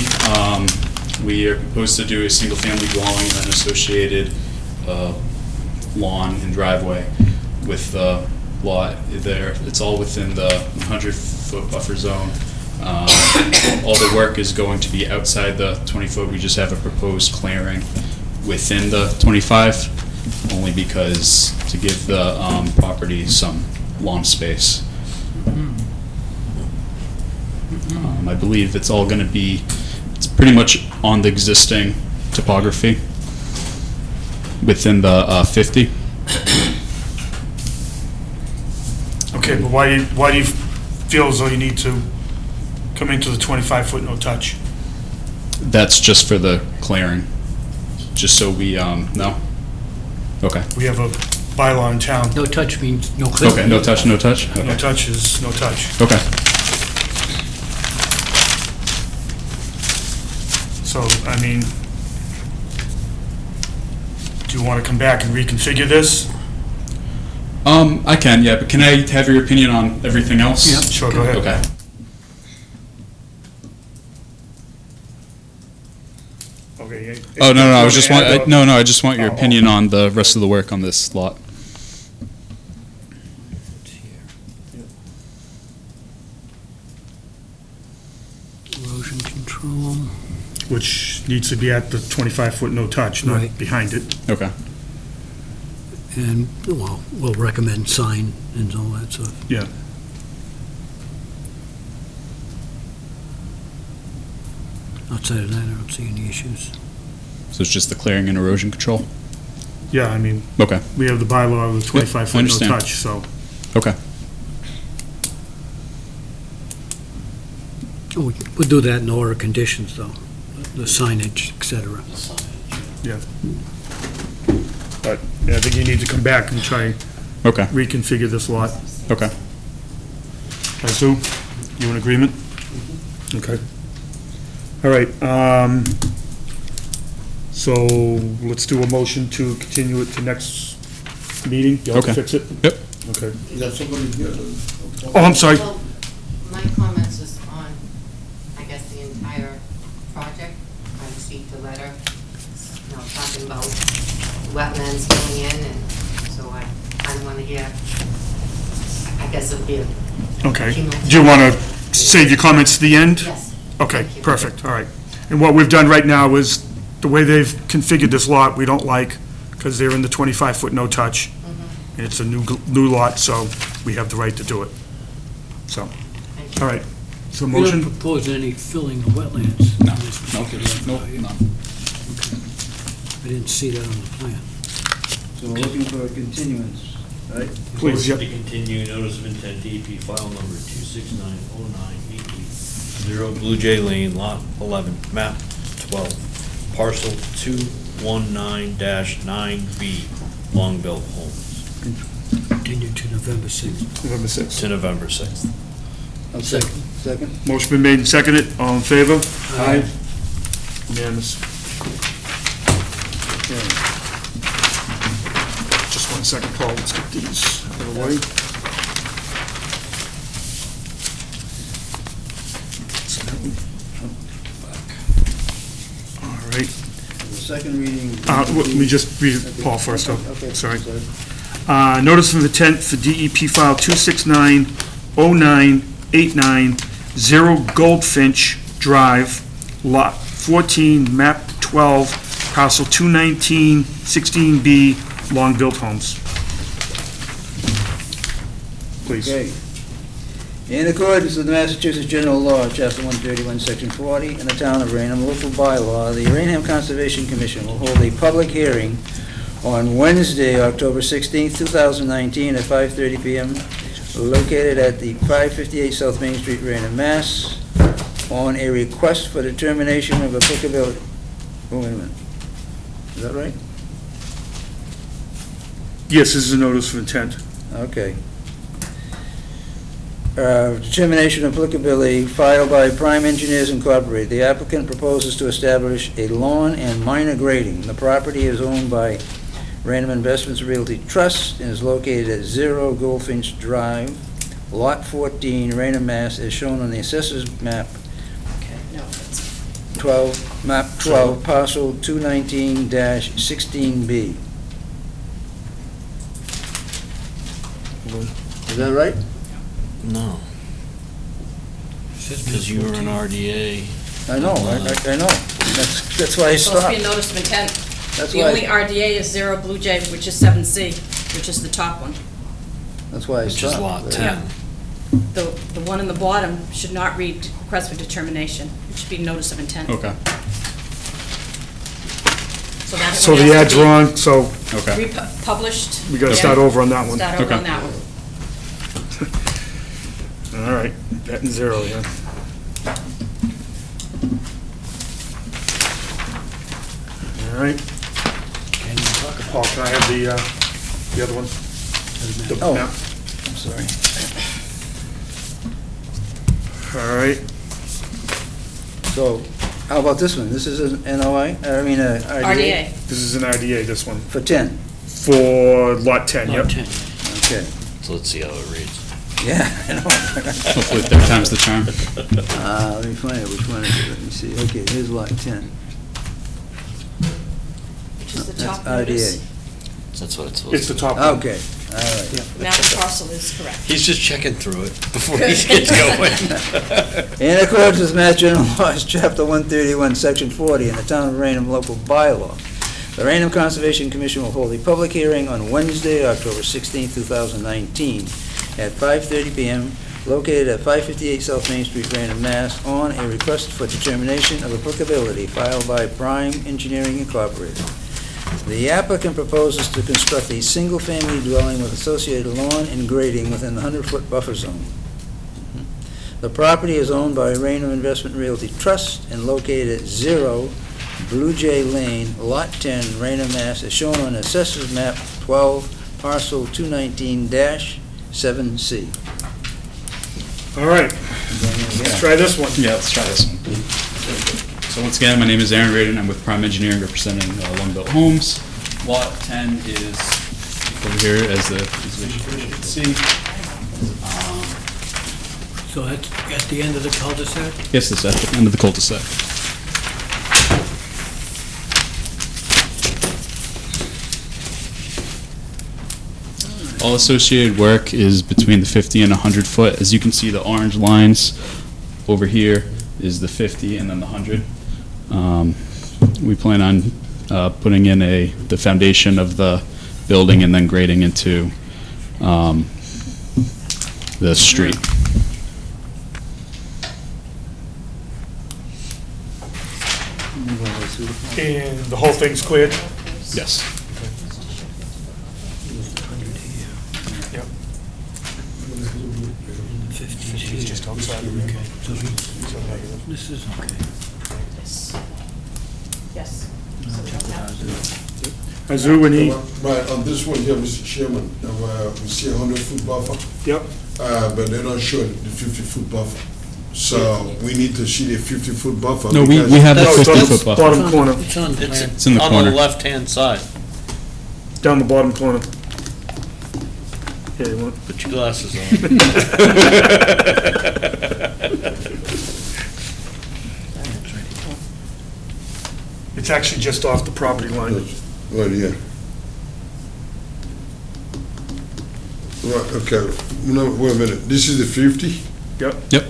we are proposed to do a single-family dwelling and an associated lawn and driveway with the lot there. It's all within the 100-foot buffer zone. All the work is going to be outside the 20-foot. We just have a proposed clearing within the 25, only because to give the property some lawn space. I believe it's all going to be, it's pretty much on the existing topography within the 50. Okay, but why do you feel as though you need to come into the 25-foot no-touch? That's just for the clearing, just so we know. Okay. We have a bylaw in town. No touch means no clip. Okay, no touch, no touch? No Okay. touch is no touch. Okay. So, I mean, do you want to come back and reconfigure this? I can, yeah, but can I have your opinion on everything else? Yeah. Sure, go ahead. Okay. Okay. Oh, no, I just want, Add, no, I just want your Oh, opinion on the rest of the work on this lot. Erosion control. Which needs to be at the 25-foot no-touch, not Right. behind it. Okay. And, well, we'll recommend sign and all that stuff. Yeah. Outside of that, I don't see any issues. So it's just the clearing and erosion control? Yeah, I mean, Okay, we have the bylaw of the I 25-foot understand. no-touch, so. okay. Oh, we'll do that in order of conditions, though, the signage, et cetera. But yeah, I think you need to come back and try and Okay, reconfigure this lot. okay. Izu, you in agreement? Okay. All right, so let's do a motion to continue it to next meeting. You want to Okay. fix it? Yep. Okay. Is that somebody here? Oh, I'm sorry. Well, my comments is on, I guess, the entire project. I received a letter, you know, talking about wetlands going in, and so I kind of want to hear, I guess it'll be a Okay. cumulative. Do you want to save your comments to the end? Yes. Okay, Thank you. perfect, all right. And what we've done right now is, the way they've configured this lot, we don't like, because they're in the 25-foot no-touch, and it's a new lot, so we have the right to do it. So, Thank you. all right. So You don't motion? propose any filling of wetlands? No, in this no, particular lot, no, do you? no. I didn't see that on the plan. So we're looking for a continuance, right? Please, Motion yep. to continue notice of intent, DEP file number 2690980, Blue Jay Lane, lot 11, map 12, parcel 219-9B, Longbill Homes, Continue to November 6th. November 6th. to November 6th. I'll second. Second? Motion been made and seconded, all in favor? Aye. Unanimous. Okay. Just 1 second, Paul, let's get these out of the way. All right. The second reading. Let me just read it, Paul, first, though. Okay, Sorry. Notice of intent for DEP file 2690989, 0 Goldfinch Drive, lot 14, map 12, parcel 219-16B, long-built homes. Please. Okay. In accordance with the Massachusetts General Law, Chapter 131, Section 40, in the town of Raynham, local bylaw, the Raynham Conservation Commission will hold a public hearing on Wednesday, October 16th, 2019, at 5:30 PM, located at the 558 South Main Street, Raynham, Mass., on a request for determination of applicability. Oh, wait a minute. Is that right? Yes, this is a notice of intent. Okay. Determination of applicability filed by Prime Engineers Incorporated. The applicant proposes to establish a lawn and minor grading. The property is owned by Raynham Investments Realty Trust and is located at 0 Goldfinch Drive, Lot 14, Raynham, Mass., as shown on the assessor's map Okay, no, that's, 12, map 12, parcel 219-16B. Is that right? No, because you were an RDA. I know, I know. That's why I it's supposed to be a stopped. notice of intent. That's The only why, RDA is 0 Blue Jay, which is 7C, which is the top one. that's why I Which is stopped. lot but- 10. The one in the bottom should not read request for determination. It should be notice of intent. Okay, So that So one the has ads to are be on, so Republished. we gotta start over on that one. Start over Okay. on that one. All right, that and 0, yeah. All right. Paul, can I have the other one? The Oh. map? I'm sorry. All right, So, how about this one? This is an NOI, I mean, a RDA? RDA. this is an RDA, this one, For 10. for lot 10, yep. Lot 10. Okay. Okay. So let's see how it reads. Yeah, I know. Hopefully third time's the charm. Let me find out which one is it. Let me see. Okay, here's lot 10. Which is the That's top notice. RDA. That's what it's supposed It's to the be. top one. Okay, all right. Now the parcel is correct. He's just checking through it before he gets going. In accordance with Mass General Laws, Chapter 131, Section 40, in the Town of Raynham local bylaw, the Raynham Conservation Commission will hold a public hearing on Wednesday, October 16, 2019, at 5:30 p.m., located at 558 South Main Street, Raynham, Mass., on a request for determination of applicability filed by Prime Engineering Incorporated. The applicant proposes to construct a single-family dwelling with associated lawn and grading within the 100-foot buffer zone. The property is owned by Raynham Investment Realty Trust and located at 0 Blue Jay Lane, Lot 10, Raynham, Mass., as shown on Assessors Map 12, Parcel 219-7C. All right, let's try this one. Yeah, let's try this one. So once again, my name is Aaron Radin. I'm with Prime Engineering representing One Built Homes. Lot 10 is over here as you can see. So that's at the end of the cul-de-sac? Yes, this is at the end of the cul-de-sac. All associated work is between the 50 and 100 foot. As you can see, the orange lines over here is the 50 and then the 100. We plan on putting in the foundation of the building and then grading into the street. And the whole thing's cleared? Yes. Yep. 50 is It's just outside of Okay, it. so So negative. this is okay. Yes. Izu, we need, Right, on this one here, Mr. Chairman, we see a 100-foot buffer, yep, but they don't show the 50-foot buffer. So we need to see the 50-foot buffer. No, we because- have the No, it's on the 50-foot buffer. bottom corner, It's on the plan. It's in the On corner. the left-hand side. down the bottom corner. Yeah, you want, Put your glasses on. it's actually just off the property line. Right here. Right, okay, no, wait a minute, this is the 50? Yep, Yep.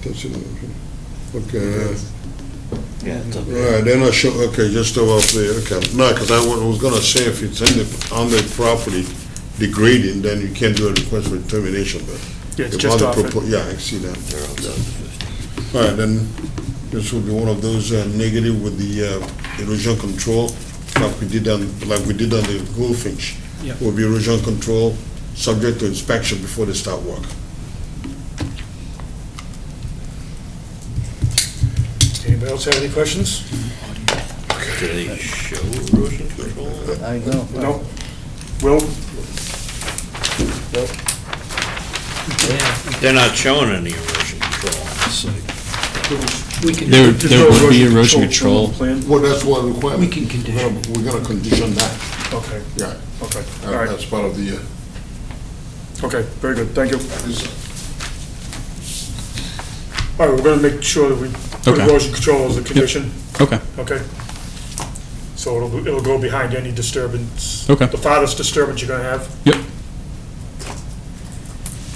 That's it, okay. Yeah, it's okay. Right, they're not sure, okay, just over there, okay. No, because I was gonna say if it's on the property, degrading, then you can't do a request for termination, but. yeah, it's if just on the off it. Yeah, I see that. They're outside the 50. All right, then, this will be one of those negative with the erosion control, like we did on the Goldfinch. Yep. Will be erosion control, subject to inspection before they start work. Anybody else have any questions? Do they show erosion control? I know. No? Will? They're not showing any erosion control on the site. We can, There There's no would be erosion shown control. on the plan? Well, that's one requirement. we can condition. We're gonna condition that, Okay, yeah. okay, all right, That's part of the, okay, very good, thank you. this- All right, we're gonna make sure that we put Okay. erosion control as a condition, Okay. okay? So it'll go behind any disturbance. Okay. The farthest disturbance you're gonna have. Yep.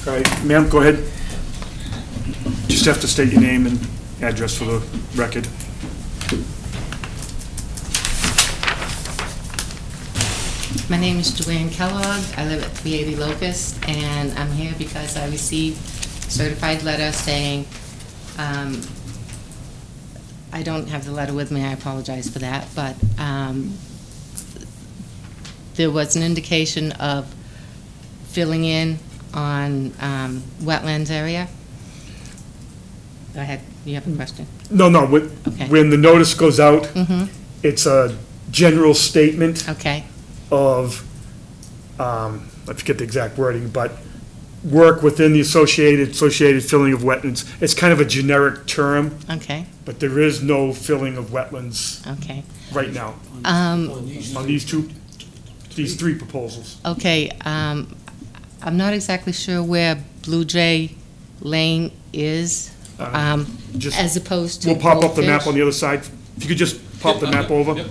All right, ma'am, go ahead. Just have to state your name and address for the record. My name is Julian Kellogg. I live at 380 Locust, and I'm here because I received a certified letter saying, I don't have the letter with me, I apologize for that, but there was an indication of filling in on wetlands area. Go ahead, you have a question? No, Okay. when the notice goes out, Mm-hmm, it's a general statement okay, of, I forget the exact wording, but work within the associated filling of wetlands. It's kind of a generic term, okay, but there is no filling of wetlands okay. right now. Um, On these two these three proposals. Okay, I'm not exactly sure where Blue Jay Lane is, Just, as opposed to we'll pop up the map Goldfish. on the other side. If you could just pop the map over. Yep.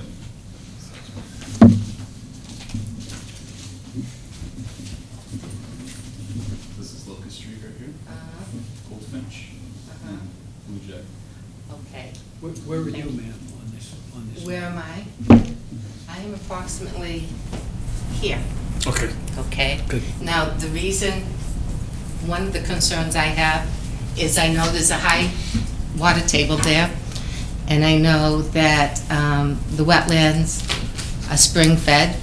This is Locust Street right here, Goldfinch, and Blue Jay. Okay, Where are you, ma'am, on this? where am I? I am approximately here, Okay. okay? Good. Now, the reason, one of the concerns I have is I know there's a high water table there, and I know that the wetlands are spring-fed.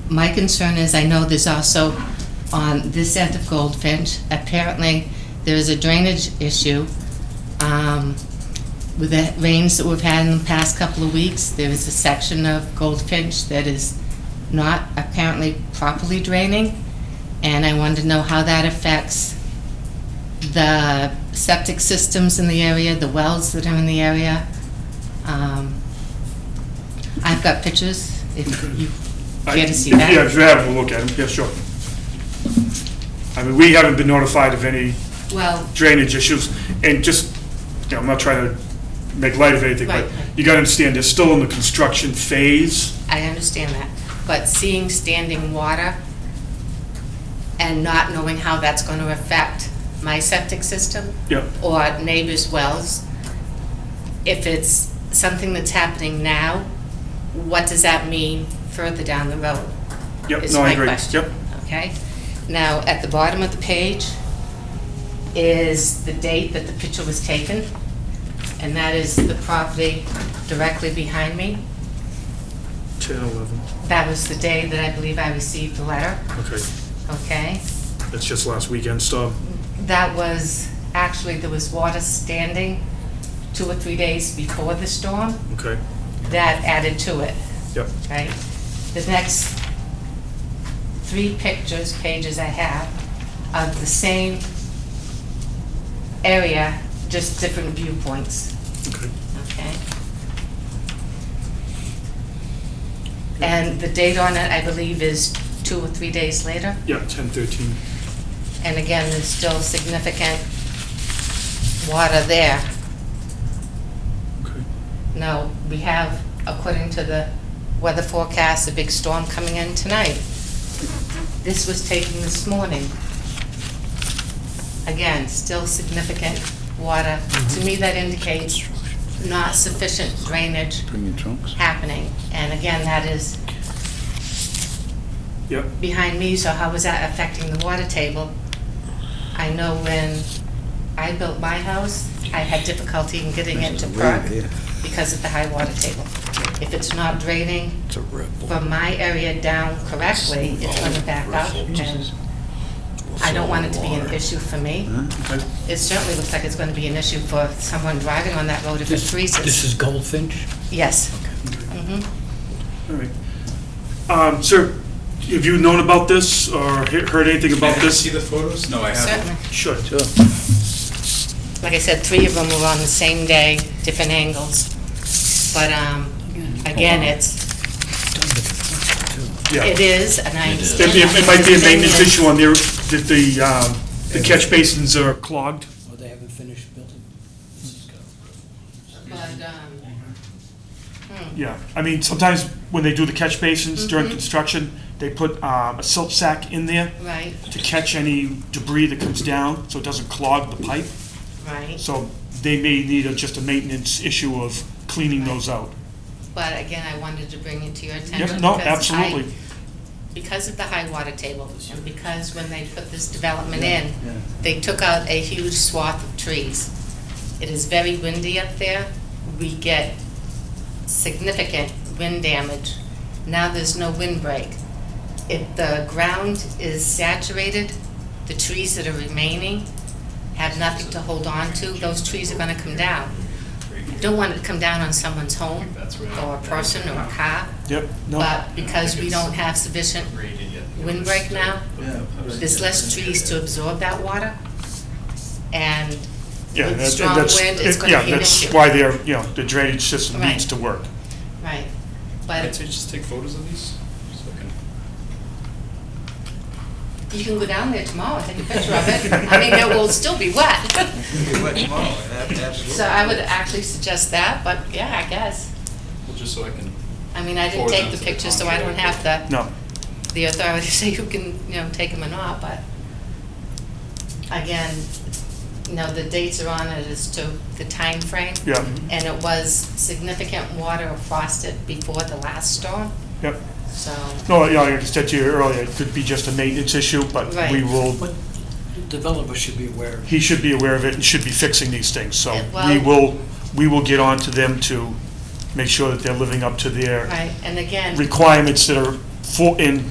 My concern is, I know there's also, on this end of Goldfinch, apparently there is a drainage issue. With the rains that we've had in the past couple of weeks, there is a section of Goldfinch that is not apparently properly draining, and I wanted to know how that affects the septic systems in the area, the wells that are in the area. I've got pictures, if you care to see that. Yeah, if you have, we'll look at them. Yeah, sure. I mean, we haven't been notified of any Well, drainage issues, and just, I'm not trying to make light of anything, but Right. you gotta understand, they're still in the construction phase. I understand that, but seeing standing water and not knowing how that's going to affect my septic system Yeah. or neighbors' wells, if it's something that's happening now, what does that mean further down the road? Yep, Is no, I my agree. question. Yep, Okay? Now, at the bottom of the page is the date that the picture was taken, and that is the property directly behind me. 10, 11, That was the day that I believe I received the letter, okay. okay? That's just last weekend stuff. That was, actually, there was water standing 2 or 3 days before the storm. Okay, That added to it, yep, right? The next 3 pages I have of the same area, just different viewpoints, okay. okay? And the date on it, I believe, is 2 or 3 days later. Yeah, 10, 13. And again, there's still significant water there. Okay. Now, we have, according to the weather forecast, a big storm coming in tonight. This was taken this morning. Again, still significant water. To me, that indicates not sufficient drainage happening. And again, that is Yep, behind me, so how is that affecting the water table? I know when I built my house, I had difficulty in getting it to perk because of the high water table. If it's not draining from my area down correctly, it's going to back up, and I don't want it to be an issue for me. okay. It certainly looks like it's going to be an issue for someone driving on that road if it This freezes. is Goldfinch? Yes. Mhm. All right. Sir, have you known about this or heard anything about Can I this? see the photos? No, I haven't. Certainly. Sure. Like I said, 3 of them were on the same day, different angles. But again, Yeah. it is, and I understand. It might be a The thing maintenance is- issue on there, that the catch basins are clogged. Or they haven't finished building? But, Yeah, I mean, sometimes when they do the catch basins during construction, they put a silt sack in there right, to catch any debris that comes down, so it doesn't clog the pipe. right. So they may need just a maintenance issue of cleaning those out. But again, I wanted to bring it to your attention. Yep, no, because I- absolutely. Because of the high water table, and because when they put this development in, they took out a huge swath of trees. It is very windy up there. We get significant wind damage. Now there's no windbreak. If the ground is saturated, the trees that are remaining have nothing to hold on to. Those trees are gonna come down. You don't want it to come down on someone's home, or a person, or a car. Yep, no, But because we don't have sufficient windbreak now, there's less trees to absorb that water. And yeah, with and strong that's, wind, it's yeah, gonna be an that's issue. why the drainage system Right. needs to work. Right. I'd but say just take photos of these, so I can. you can go down there tomorrow and take a picture of it. I mean, it will still be wet. So I would actually suggest that, but yeah, I guess. Well, just so I can. I mean, I didn't Forward take them the to the pictures, so I don't have No. the authority to say who can, take them or not, but again, the dates are on it as to the time frame. Yeah. And it was significant water across it before the last storm, Yep. so. No, like I said to you earlier, it could be just a maintenance issue, but we Right. will, But developers should be aware of it. he should be aware of it and should be fixing these things. So Yeah, well- we will get on to them to make sure that they're living up to their Right, and again, requirements that are in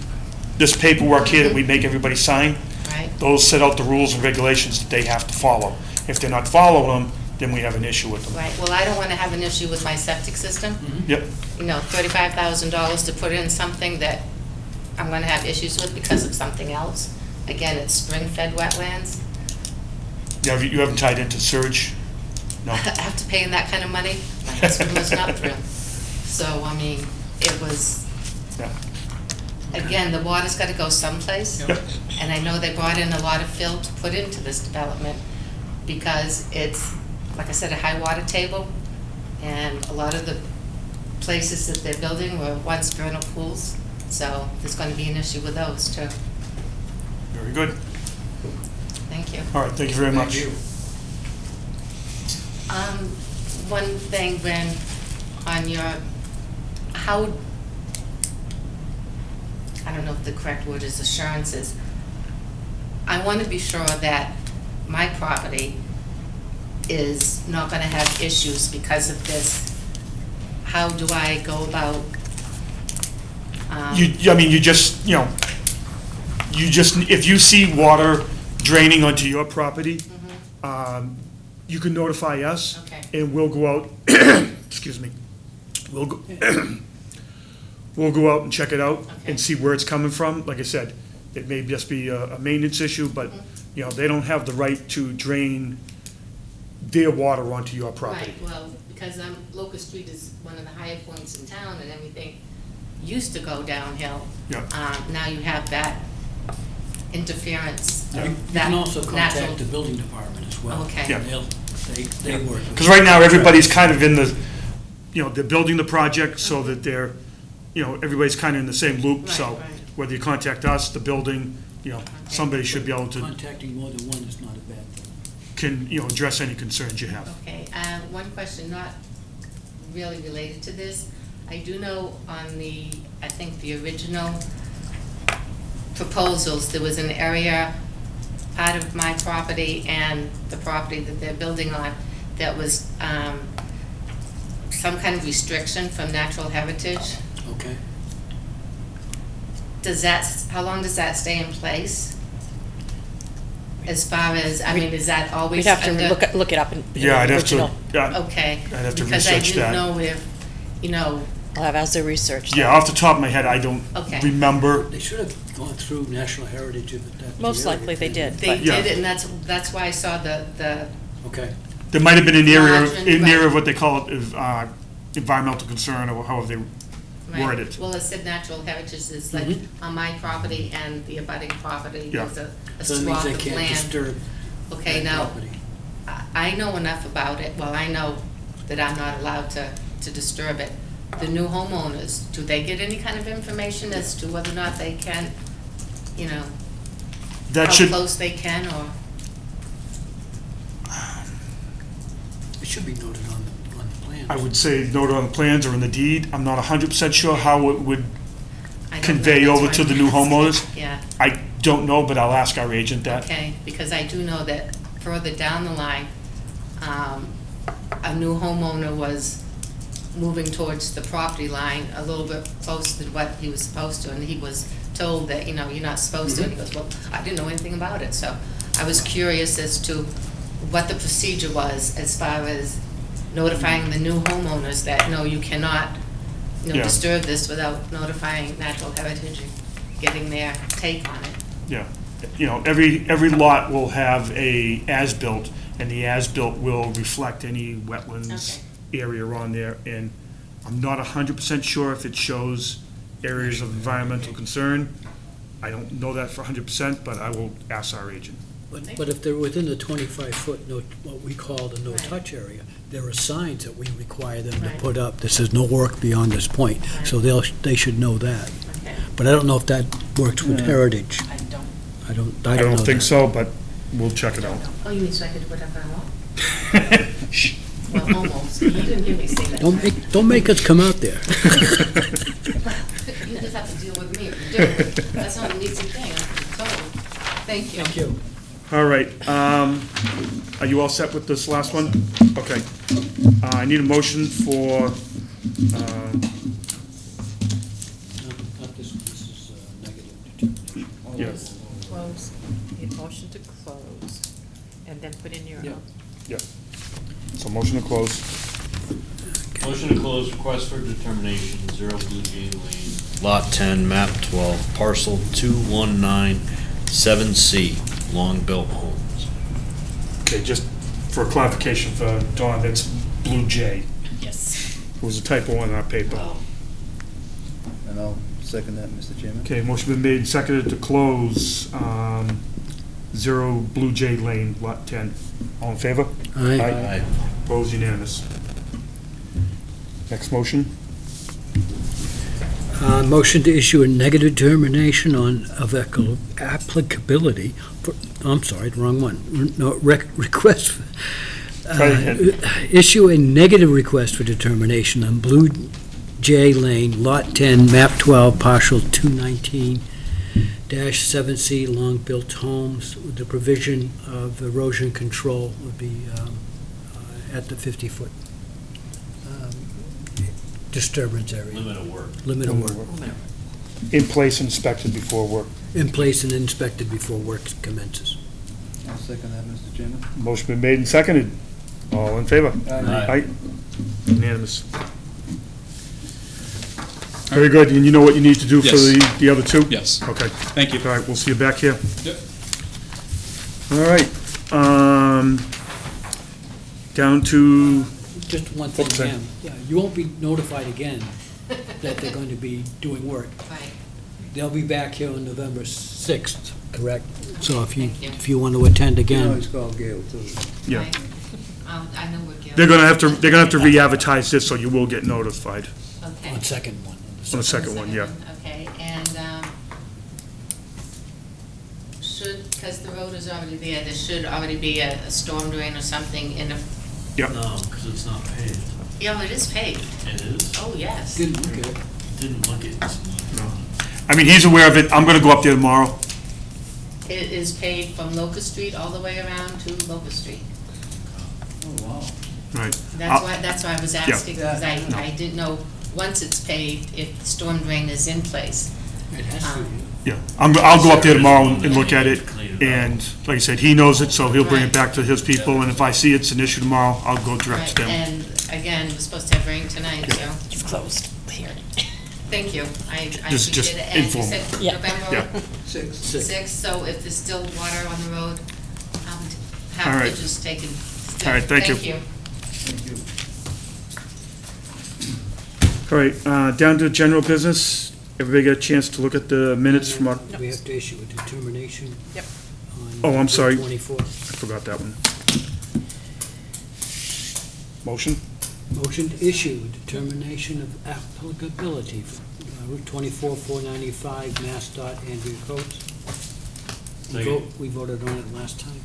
this paperwork here that we make everybody sign. right, Those set out the rules and regulations that they have to follow. If they're not following them, then we have an issue with them. right, well, I don't wanna have an issue with my septic system. Yep. $35,000 to put in something that I'm gonna have issues with because of something else. Again, it's spring-fed wetlands. You haven't tied into surge? No. After paying that kind of money, my husband was not thrilled. So, I mean, it was, Yeah. again, the water's gotta go someplace. Yep. And I know they brought in a lot of fill to put into this development because it's, like I said, a high water table. And a lot of the places that they're building were once vernal pools. So there's gonna be an issue with those too. Very good. Thank you. All right, thank you very much. One thing, Ben, on your, how, I don't know if the correct word is assurances. I want to be sure that my property is not going to have issues because of this. How do I go about? If you see water draining onto your property, you can notify us. Okay. And we'll go out, excuse me, we'll go out and check it out Okay. and see where it's coming from. Like I said, it may just be a maintenance issue, but, they don't have the right to drain their water onto your property. Right, well, because Locust Street is one of the higher points in town and everything used to go downhill. Yeah. Now you have that interference. You of can that also contact natural- the building department as well. Okay. Yeah. They work. with- Because right now, everybody's kind of in the, they're building the project so that they're, everybody's kind of in the same loop. Right, So right. whether you contact us, the building, somebody should be able to, Contacting more than one is not a bad thing. can, address any concerns you have. Okay, one question, not really related to this. I do know on the, I think the original proposals, there was an area, part of my property and the property that they're building on, that was some kind of restriction from natural heritage. Okay. How long does that stay in place? As far as, I mean, is that always We'd have to under- look it up in Yeah, I'd the have to, original. yeah, Okay. I'd have to Because I research didn't that. know if, I'll have Azza research that. Yeah, off the top of my head, I don't Okay. remember. They should have gone through National Heritage if that. Most likely they did. they Yeah. did, and that's why I saw the Okay. There might have been an area, Margin, an area right. of what they call it, environmental concern, or however they right. word it. Well, it said natural heritage is like on my property and the abutting property, Yeah. there's a So that means swath they of can't land. disturb Okay, that now, property. I know enough about it, well, I know that I'm not allowed to disturb it. The new homeowners, do they get any kind of information as to whether or not they can, That how should, close they can, or? It should be noted on the plan. I would say note on the plans or in the deed. I'm not 100% sure how it would I don't know, convey that's over why to I'm the new asking. homeowners. Yeah. I don't know, but I'll ask our agent that. Okay, because I do know that further down the line, a new homeowner was moving towards the property line a little bit closer than what he was supposed to, and he was told that, you're not supposed to, and he goes, well, I didn't know anything about it, so I was curious as to what the procedure was as far as notifying the new homeowners that, no, you cannot, Yeah. disturb this without notifying Natural Heritage and getting their take on it. Yeah. Every lot will have a as-built, and the as-built will reflect any wetlands area on there. And I'm not 100% sure if it shows areas of environmental concern. I don't know that for 100%, but I will ask our agent. But if they're within the 25-foot, what we call the no-touch area, there are signs that we require them to Right. put up that says no work beyond this point. Right. So they should know that. Okay. But I don't know if that works with Yeah. Heritage. I don't. I I don't know think that. so, but we'll check it out. Oh, you mean so I could do whatever I want? Well, almost. You didn't hear me say that. Don't make us come out there. You just have to deal with me if you do. That's not an easy thing, I'm told. Thank you. Thank you. All right, are you all set with this last one? Okay. I need a motion for, Not this is negative determination. yes, Close, need motion to close, and then put in your. Yeah. so motion to close. Motion to close request for determination, 0 Blue Jay Lane. Lot 10, map 12, parcel 2197C, long-built homes. Okay, just for clarification for Dawn, that's Blue Jay. Yes. It was a typo on our paper. And I'll second that, Mr. Chairman. Okay, motion been made and seconded to close 0 Blue Jay Lane, Lot 10. All in favor? Aye. Opposed, unanimous. Next motion? Motion to issue a negative determination of applicability for, I'm sorry, the wrong one. No, request, Try again. issue a negative request for determination on Blue Jay Lane, Lot 10, map 12, partial 219-7C, long-built homes, with the provision of erosion control would be at the 50-foot disturbance area. Limit of work. Limit of work. In place, inspected before work. In place and inspected before work commences. I'll second that, Mr. Chairman. Motion been made and seconded. All in favor? Aye. Unanimous. Very good, and you know what you need to do for Yes. the other two? Yes. Okay. Thank you. All right, we'll see you back here. Yep. All right, down to, Just one thing, Okay. Pam. Yeah, you won't be notified again that they're going to be doing work. Right. They'll be back here on November 6th, correct? So Thank you. if you want to attend You can again, always call Gail, too. yeah, Right. I know what Gail. they're gonna have to re-advertise this, so you will get notified Okay. on second one. on the second one, yeah. Okay, and, because the road is already there should already be a storm drain or something in a, No, because it's not paved. yeah, it is paved. It is? Oh, yes. Didn't look at it. Didn't look it. I mean, he's aware of it, I'm gonna go up there tomorrow. It is paved from Locust Street all the way around to Locust Street. Oh, wow. Right. That's why I was asking, because I didn't know, once it's paved, if the storm drain is in place. It has to be. Yeah, I'll go up there tomorrow and look at it, and like I said, he knows it, so he'll bring it back to his people, and if I see it's an issue tomorrow, I'll go direct Right, to them. and again, we're supposed to have rain tonight, so, You've closed the hearing. thank you. I Just appreciate it. And you informal. said Yeah. November Yeah. 6th, so if there's still water on the road, All have right. pictures taken. All right, thank you. Thank you. All right, down to general business. Everybody get a chance to look at the minutes from our, We have to issue a determination. Yep. on Oh, I'm sorry. November 24th. I forgot that one. Motion? Motion to issue a determination of applicability for Route 24, 495, MassDOT, Andrea Coates. We voted on it last time.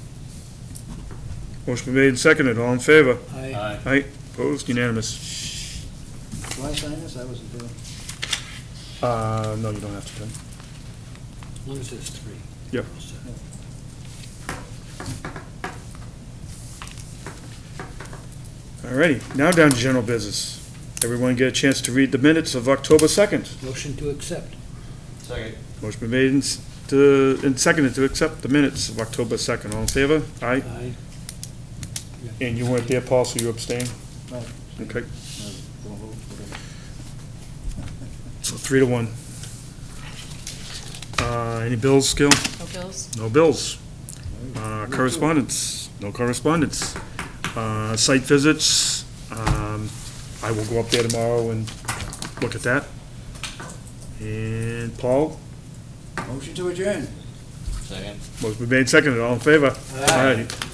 Motion been made and seconded, all in favor? Aye. Aye, opposed, unanimous. Do I sign this? I wasn't there. No, you don't have to, Tim. As long as there's three. Yep. All set. All righty, now down to general business. Everyone get a chance to read the minutes of October 2nd. Motion to accept. Second. Motion been made and seconded to accept the minutes of October 2nd. All in favor? Aye. Aye. And you weren't there, Paul, so you abstain? Right. Okay, Don't vote for it. so 3-1. Any bills, Gil? No bills? No bills. Correspondence? No correspondence. Site visits, I will go up there tomorrow and look at that. And Paul, Motion to adjourn. Second. motion been made, seconded, all in favor? Aye. Aye.